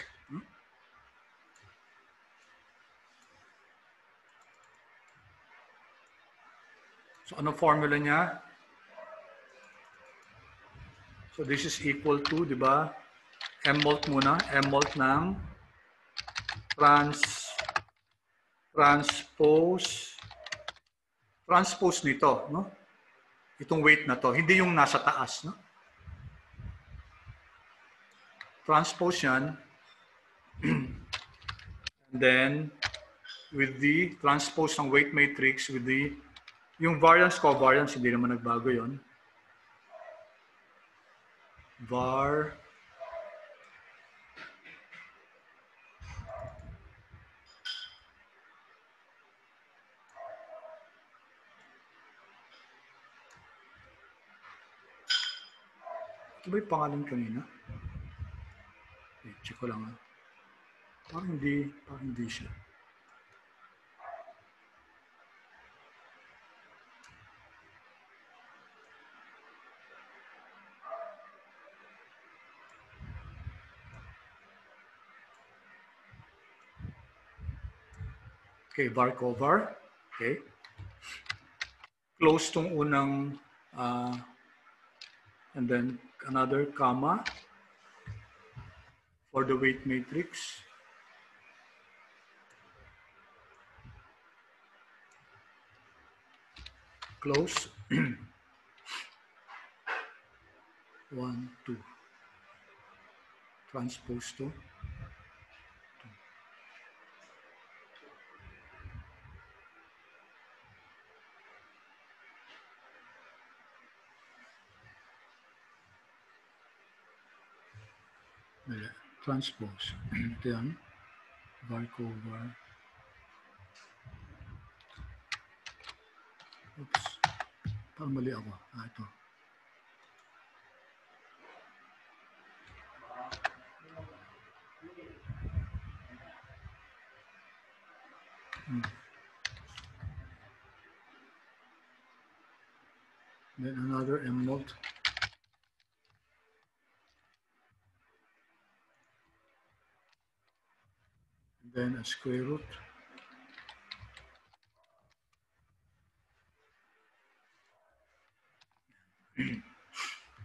So, anong formula niya? So, this is equal to, di ba? M-molt muna. M-molt ng transpose nito, no? Itong weight na to. Hindi yung nasa taas, no? Transpose yan. And then, with the transpose ng weight matrix, with the yung variance, covariance, hindi naman nagbago yon. Var ito ba yung pangalan kanina? Check ko lang Parang hindi siya. Okay, var cover. Okay. Close tong unang and then another comma for the weight matrix. close. 1, 2. Transpose to. Transpose. Ito yan. Var cover. Oops. Parang mali ako. Ito. Then another emerald. And then a square root.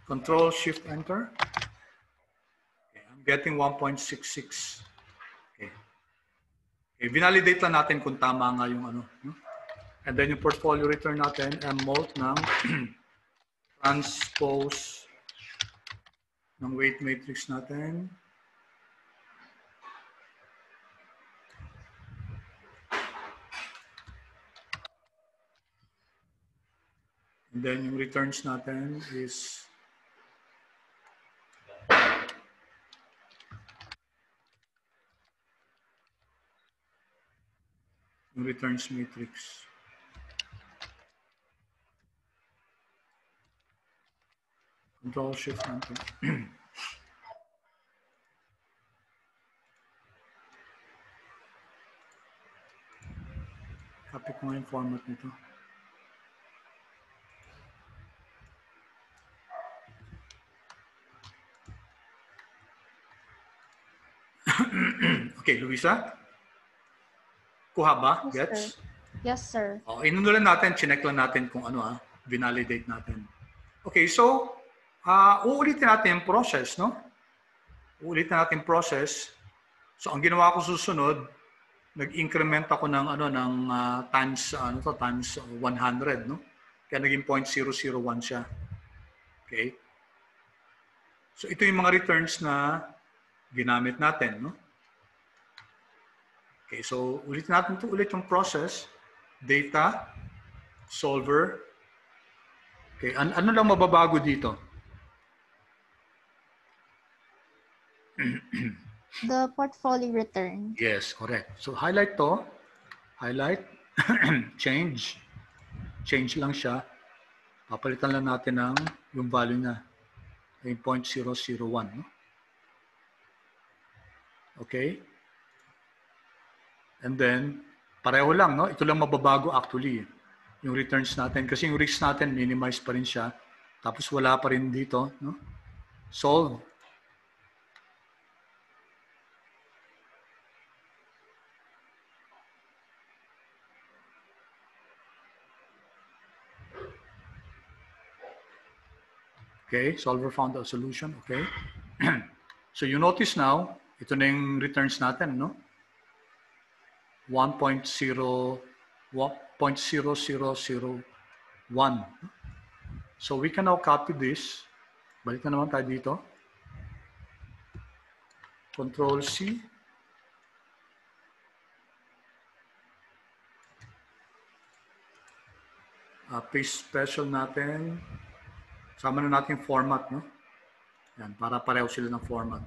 Control Shift Enter. Okay, I'm getting 1.66. Okay. Okay, vinalidate lang natin kung tama nga yung ano. No? And then yung portfolio return natin, mult ng transpose ng weight matrix natin. And then yung returns natin is yung returns matrix. Control Shift Enter. Copy ko nga yung format nito. Okay, Luisa? Kuha ba? Yes, Gets? sir. Yes, sir. Oh, inunulan natin, chinek lang natin kung ano vinalidate natin. Okay, so uulitin natin yung process, no? Uulitin natin yung process. So ang ginawa ko susunod, nag-increment ako ng times 100, no? Kaya naging 0.001 siya. Okay? So ito yung mga returns na ginamit natin, no? Okay, so ulitin natin ito ulit yung process, data, solver. Okay, ano lang mababago dito? The portfolio return. Yes, correct. So highlight to, highlight, change lang siya. Papalitan lang natin ng yung value na, yung 0.001. No? Okay? And then, pareho lang, no? Ito lang mababago actually. Yung returns natin. Kasi yung risk natin, minimize pa rin siya. Tapos wala pa rin dito, no? Solve. Okay, solver found a solution. Okay. So you notice now, ito na yung returns natin, no? 1.0001. So we can now copy this. Balik na naman tayo dito. Control C. Paste special natin. Sama na natin format, no? Yan, para pareho sila ng format.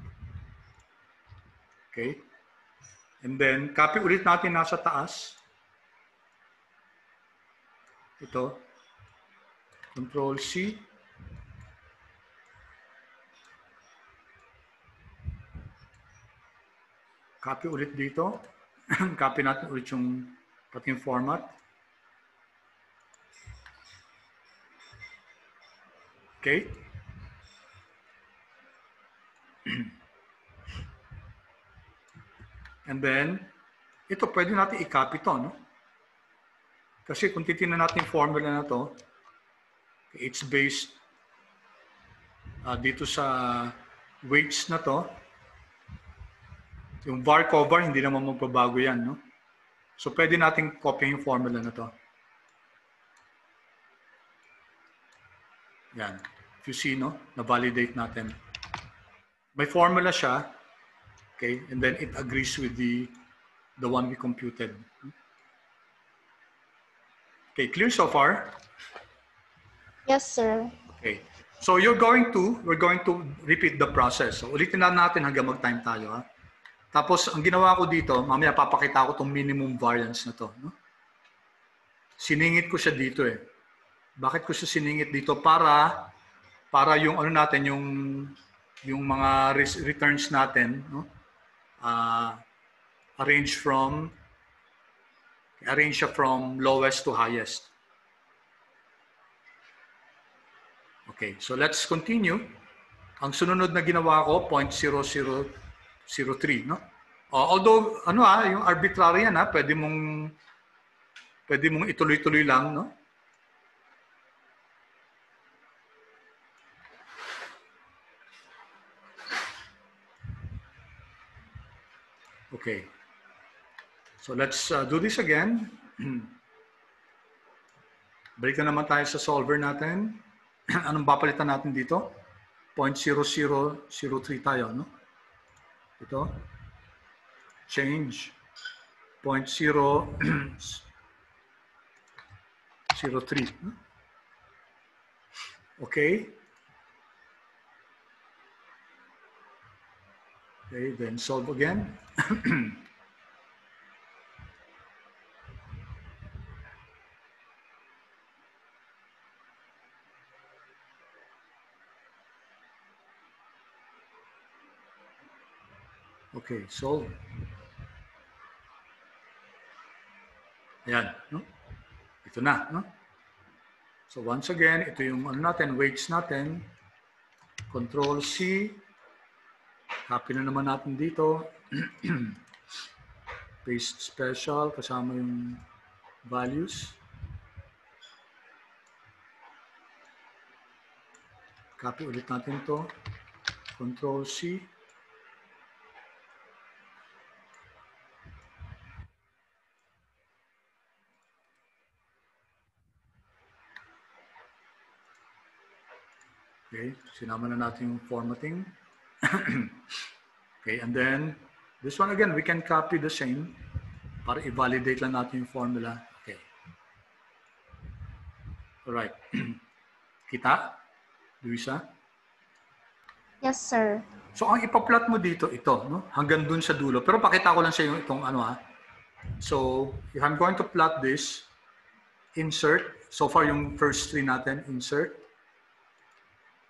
Okay? And then, copy ulit natin nasa taas. Ito. Control C. Copy ulit dito. Copy natin ulit yung pati yung format. Okay? And then, ito pwede natin i-copy to, no? Kasi kung titingnan natin yung formula na to, it's based dito sa weights na to. Yung var cover, hindi naman magbabago yan, no? So, pwede natin copy yung formula na to. Yan. If you see, no, na-validate natin. May formula siya, okay, and then it agrees with the one we computed. Okay, clear so far? Yes, sir. Okay. So we're going to repeat the process. So ulitin na natin hanggang mag-time tayo. Ha? Tapos ang ginawa ko dito, mamaya papakita ko itong minimum variance na to. No? Siningit ko siya dito eh. Bakit ko siya siningit dito? Para yung ano natin, yung mga returns natin, no? Arrange siya from lowest to highest. Okay, so let's continue. Ang sunod na ginawa ko, 0.0003, no? Although, yung arbitrary yan, pwede mong ituloy-tuloy lang, no? Okay. So let's do this again. Balik na naman tayo sa solver natin. Anong papalitan natin dito? 0.0003 tayo, no? Ito. Change. 0.003. Okay. Okay, then solve again. Okay, solve. Ayan, no? Ito na, no? So once again, ito yung natin, weights natin. Control C. Copy na naman natin dito. Paste special kasama yung values. Copy ulit natin to. Control C. Okay, sinama na natin yung formatting. Okay, and then this one again, we can copy the same para i-validate lang natin yung formula. Okay. Alright. Kita? Luisa? Yes, sir. So, ang ipa-plot mo dito, ito, no? Hanggang dun sa dulo. Pero pakita ko lang sa iyo itong So, if I'm going to plot this, insert. So far, yung first three natin, insert.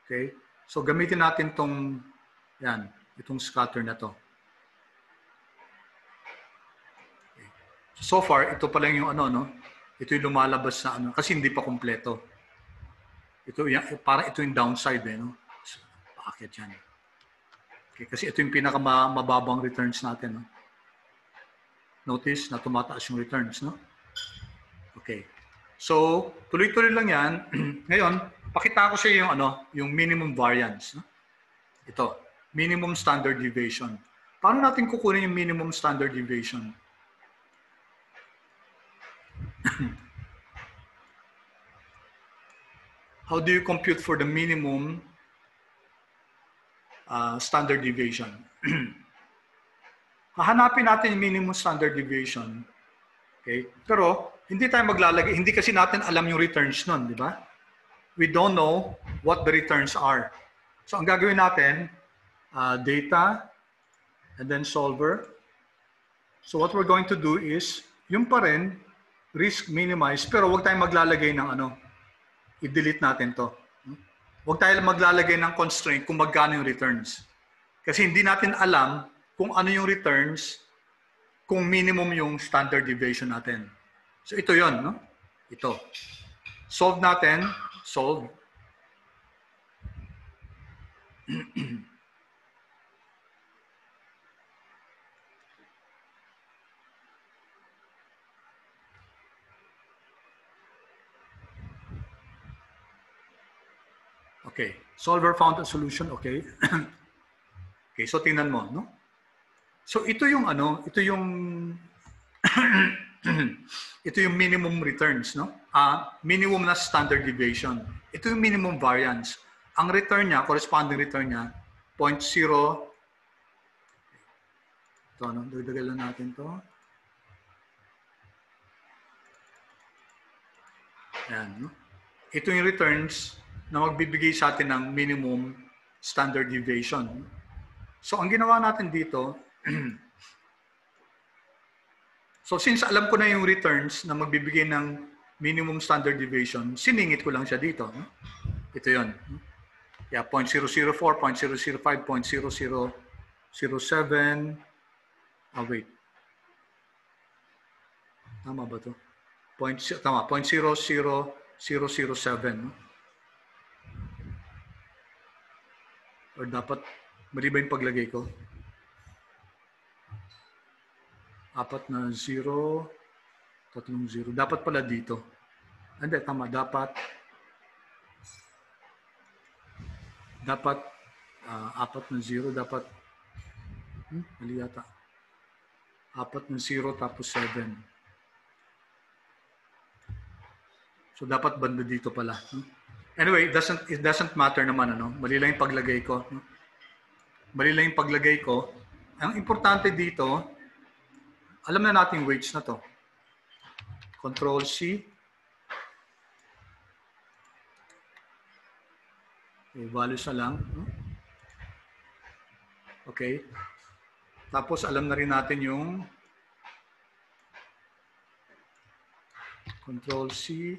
Okay? So, gamitin natin itong scatter na to. Okay. So far, ito pa lang yung no? Ito yung lumalabas na kasi hindi pa kumpleto. Ito yung downside no? So, bakit yan? Okay, kasi ito yung pinakamababang returns natin, no? Notice na tumataas yung returns, no? Okay. So, tuloy-tuloy lang yan. Ngayon, pakita ko sa iyo yung minimum variance, no? Ito, minimum standard deviation. Paano natin kukunin yung minimum standard deviation? How do you compute for the minimum standard deviation? Hahanapin natin yung minimum standard deviation. Okay? Pero, hindi tayo maglalagay, hindi kasi natin alam yung returns nun, di ba? We don't know what the returns are. So, ang gagawin natin, data, and then solver. So, what we're going to do is, yung pa rin, risk minimize, pero huwag tayong maglalagay ng i-delete natin to. Huwag tayo maglalagay ng constraint kung magkano yung returns. Kasi hindi natin alam kung ano yung returns, kung minimum yung standard deviation natin. So, ito yon, no? Ito. Solve natin. Solve. Okay. Solver found a solution. Okay. Okay. So, tingnan mo, no? So, ito yung ito yung ito yung minimum returns, no? Minimum na standard deviation. Ito yung minimum variance. Ang return niya, corresponding return niya, 0.0. Ito, ano? Dagdagan lang natin to. Ayan, no? Ito yung returns na magbibigay sa atin ng minimum standard deviation. So, ang ginawa natin dito, so since alam ko na yung returns na magbibigay ng minimum standard deviation, siningit ko lang siya dito. No? Ito yun. Yeah, 0.004, 0.005, 0.0007. Wait. Tama ba ito? Tama, 0.00007. No? Or dapat, mali ba yung paglagay ko? 4 na 0, 3 0. Dapat pala dito. Hindi, tama. Dapat 4 na 0. Dapat, mali yata. 4 na 0 tapos 7. So, dapat banda dito pala. Anyway, it doesn't matter naman. Ano? Mali lang yung paglagay ko. Mali lang yung paglagay ko. Ang importante dito, alam na natin weights na to. Control C. Okay, values na lang. Okay. Tapos alam na rin natin yung Control C.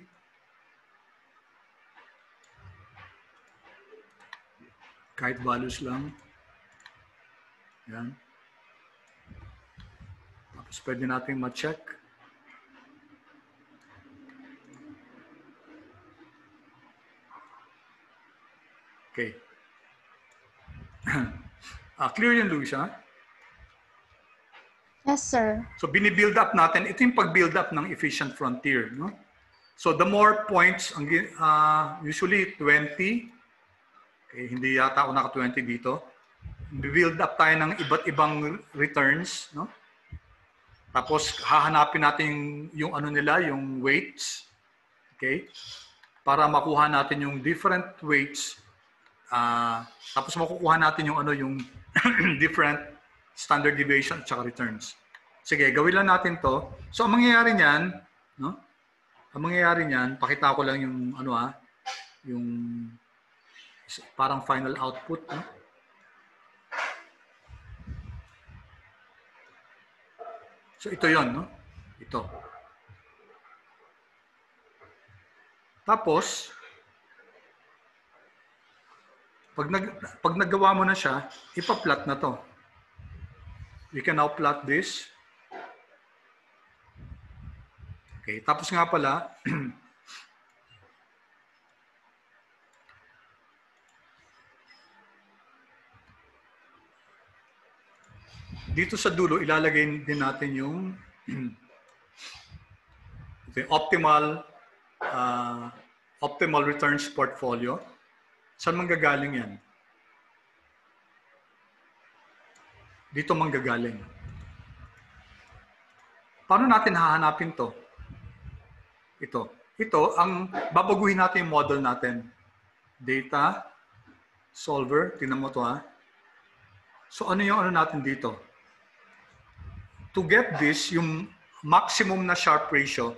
Kahit values lang. Yan. Tapos pwede natin ma-check. Okay. Clear yan, Luis, ha? Yes, sir. So, binibuild up natin. Ito yung pag-build up ng efficient frontier. No? So, the more points, usually 20. Okay, hindi yata ako naka-20 dito. Build up tayo ng iba't ibang returns. No? Tapos, hahanapin natin yung ano nila, yung weights. Okay? Para makuha natin yung different weights. Tapos, makukuha natin yung ano, yung different standard deviation at saka returns. Sige, gawin lang natin to. So, ang mangyayari niyan, no? Ang mangyayari niyan, pakita ko lang yung ano yung parang final output, no? So, ito 'yon, no? Ito. Tapos, pag nagawa mo na siya, ipa-plot na to. We can now plot this. Okay, tapos nga pala, dito sa dulo, ilalagay din natin yung optimal returns portfolio. Saan manggagaling yan? Dito manggagaling. Paano natin hahanapin to? Ito, ang babaguhin natin yung model natin. Data, solver, tingnan mo to ha. So ano yung ano natin dito? To get this, yung maximum na Sharpe ratio,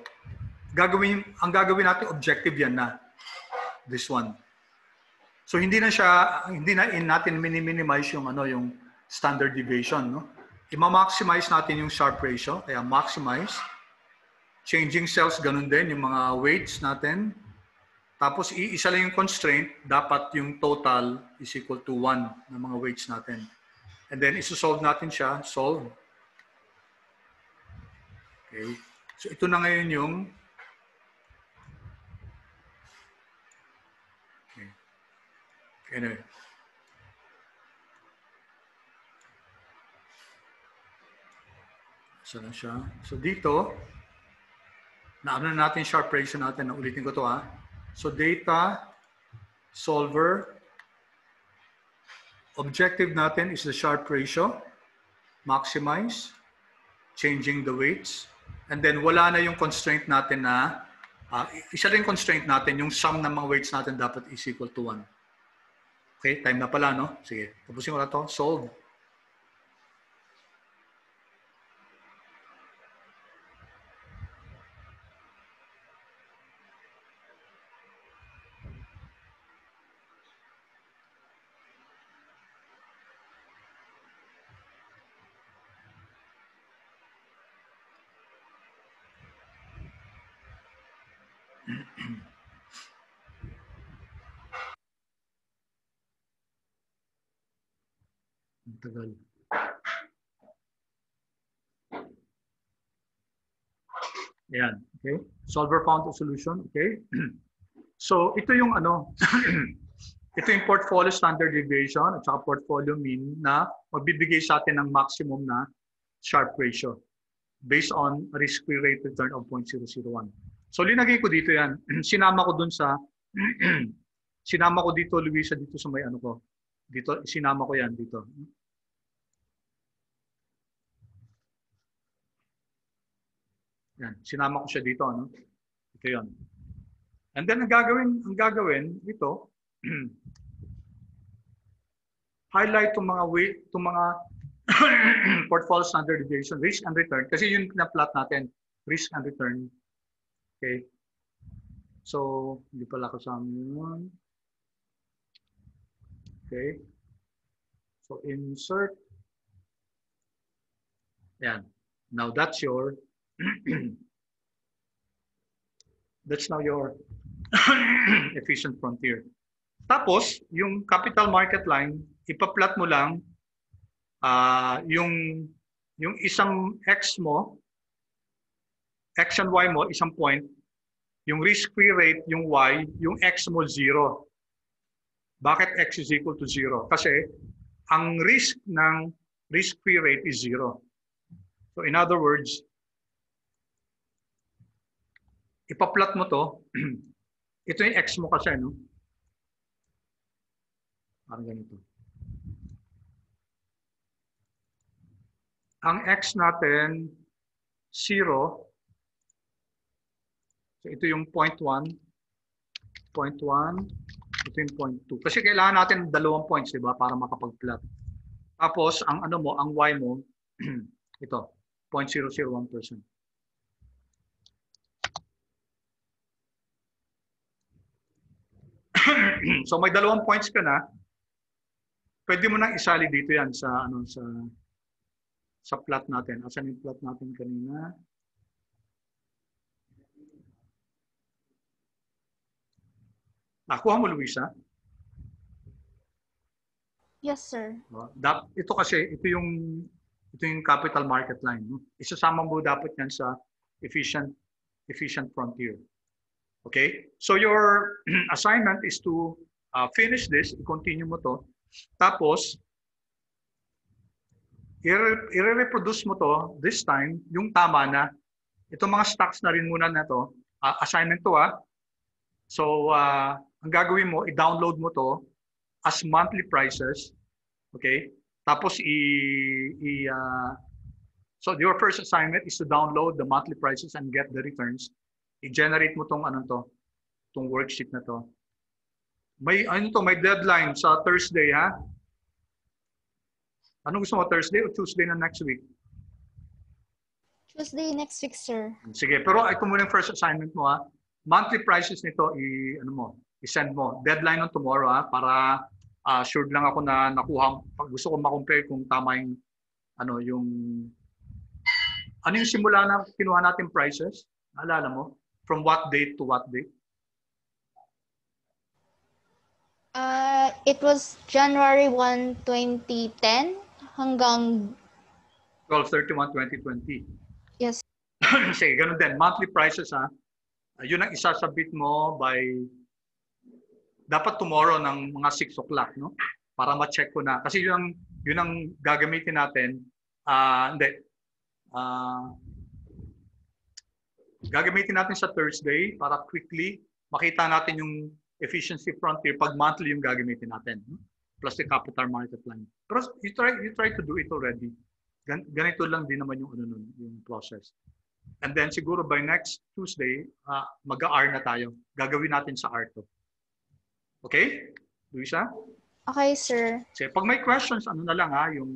ang gagawin natin objective yan na. This one. So hindi na natin minimize yung ano yung standard deviation, no? I-maximize natin yung Sharpe ratio, kaya maximize. Changing cells, ganun din, yung mga weights natin. Tapos, iisa lang yung constraint, dapat yung total is equal to 1 ng mga weights natin. And then, isosolve natin siya, solve. Okay. So, ito na ngayon yung okay. Anyway. So, na siya. So, dito, naano na natin Sharpe ratio natin. Ulitin ko to ha. So, data, solver, objective natin is the Sharpe ratio, maximize, changing the weights. And then wala na yung constraint natin na, isa rin constraint natin, yung sum ng mga weights natin dapat is equal to 1. Okay, time na pala, no? Sige, tapusin ko na to. Solve. Tagal. Ayan, okay? Solver found a solution, okay? So, ito yung ano, ito yung portfolio standard deviation at saka portfolio mean na magbibigay sa atin ng maximum na Sharpe ratio based on risk-free rate return of 0.001. So, linagay ko dito yan. Sinama ko dun sa, sinama ko dito, Luisa, dito sa may ano ko. Dito, sinama ko yan dito. Yan, sinama ko siya dito, ano? Ito 'yon. And then ang gagawin ito, highlight tong mga weight, tong mga portfolio standard deviation, risk and return kasi yun na-plot natin, risk and return. Okay? So, hindi pala kasama yun. Okay? So, insert. Yan. Now, that's your that's now your efficient frontier. Tapos, yung capital market line, ipa-plot mo lang yung isang X mo, X and Y mo, isang point, yung risk-free rate, yung Y, yung X mo, 0. Bakit X is equal to 0? Kasi, ang risk ng risk-free rate is 0. So, in other words, ipa-plot mo to, ito yung X mo kasi, no? Parang ganito. Ang X natin, 0. So, ito yung 0.1. 0.1. Ito yung 0.2. Kasi kailangan natin dalawang points, di ba? Para makapag-plot. Tapos, ang ano mo, ang Y mo, ito, 0.001%. So, may dalawang points ka na. Pwede mo nang isali dito yan sa ano sa plot natin. Asan yung plot natin kanina? Nakuha mo, Luisa? Yes, sir. Ito kasi, ito yung capital market line. No? Isasama mo dapat yan sa efficient frontier. Okay? So your assignment is to finish this, i-continue mo to. Tapos, i-reproduce mo to this time, yung tama na. Itong mga stocks na rin muna na to. Assignment to So, ang gagawin mo, i-download mo to as monthly prices. Okay? Tapos, so your first assignment is to download the monthly prices and get the returns. I-generate mo tong tong worksheet na to. May deadline sa Thursday, ha? Anong gusto mo, Thursday o Tuesday na next week? Tuesday next week, sir. Sige, pero ito muna yung first assignment mo, ha? Monthly prices nito, i-send mo. Deadline on tomorrow, ha? Para sure lang ako na nakuha, pag gusto ko ma-compare kung tama yung, yung simula na kinuha natin prices? Naalala mo? From what date to what date? It was January 1, 2010 hanggang 12/31/2020. Yes. Sige, ganun din. Monthly prices, ha? Yun ang isasabit mo by dapat tomorrow ng mga 6 o'clock, no? Para ma-check ko na. Kasi yun ang gagamitin natin. Gagamitin natin sa Thursday para quickly makita natin yung efficiency frontier pag monthly yung gagamitin natin. Plus the capital market line. Pero you try to do it already. Ganito lang din naman yung yung process. And then siguro by next Tuesday, mag-R na tayo. Gagawin natin sa R to. Okay? Luisa? Okay, sir. Kasi pag may questions, ano na lang yung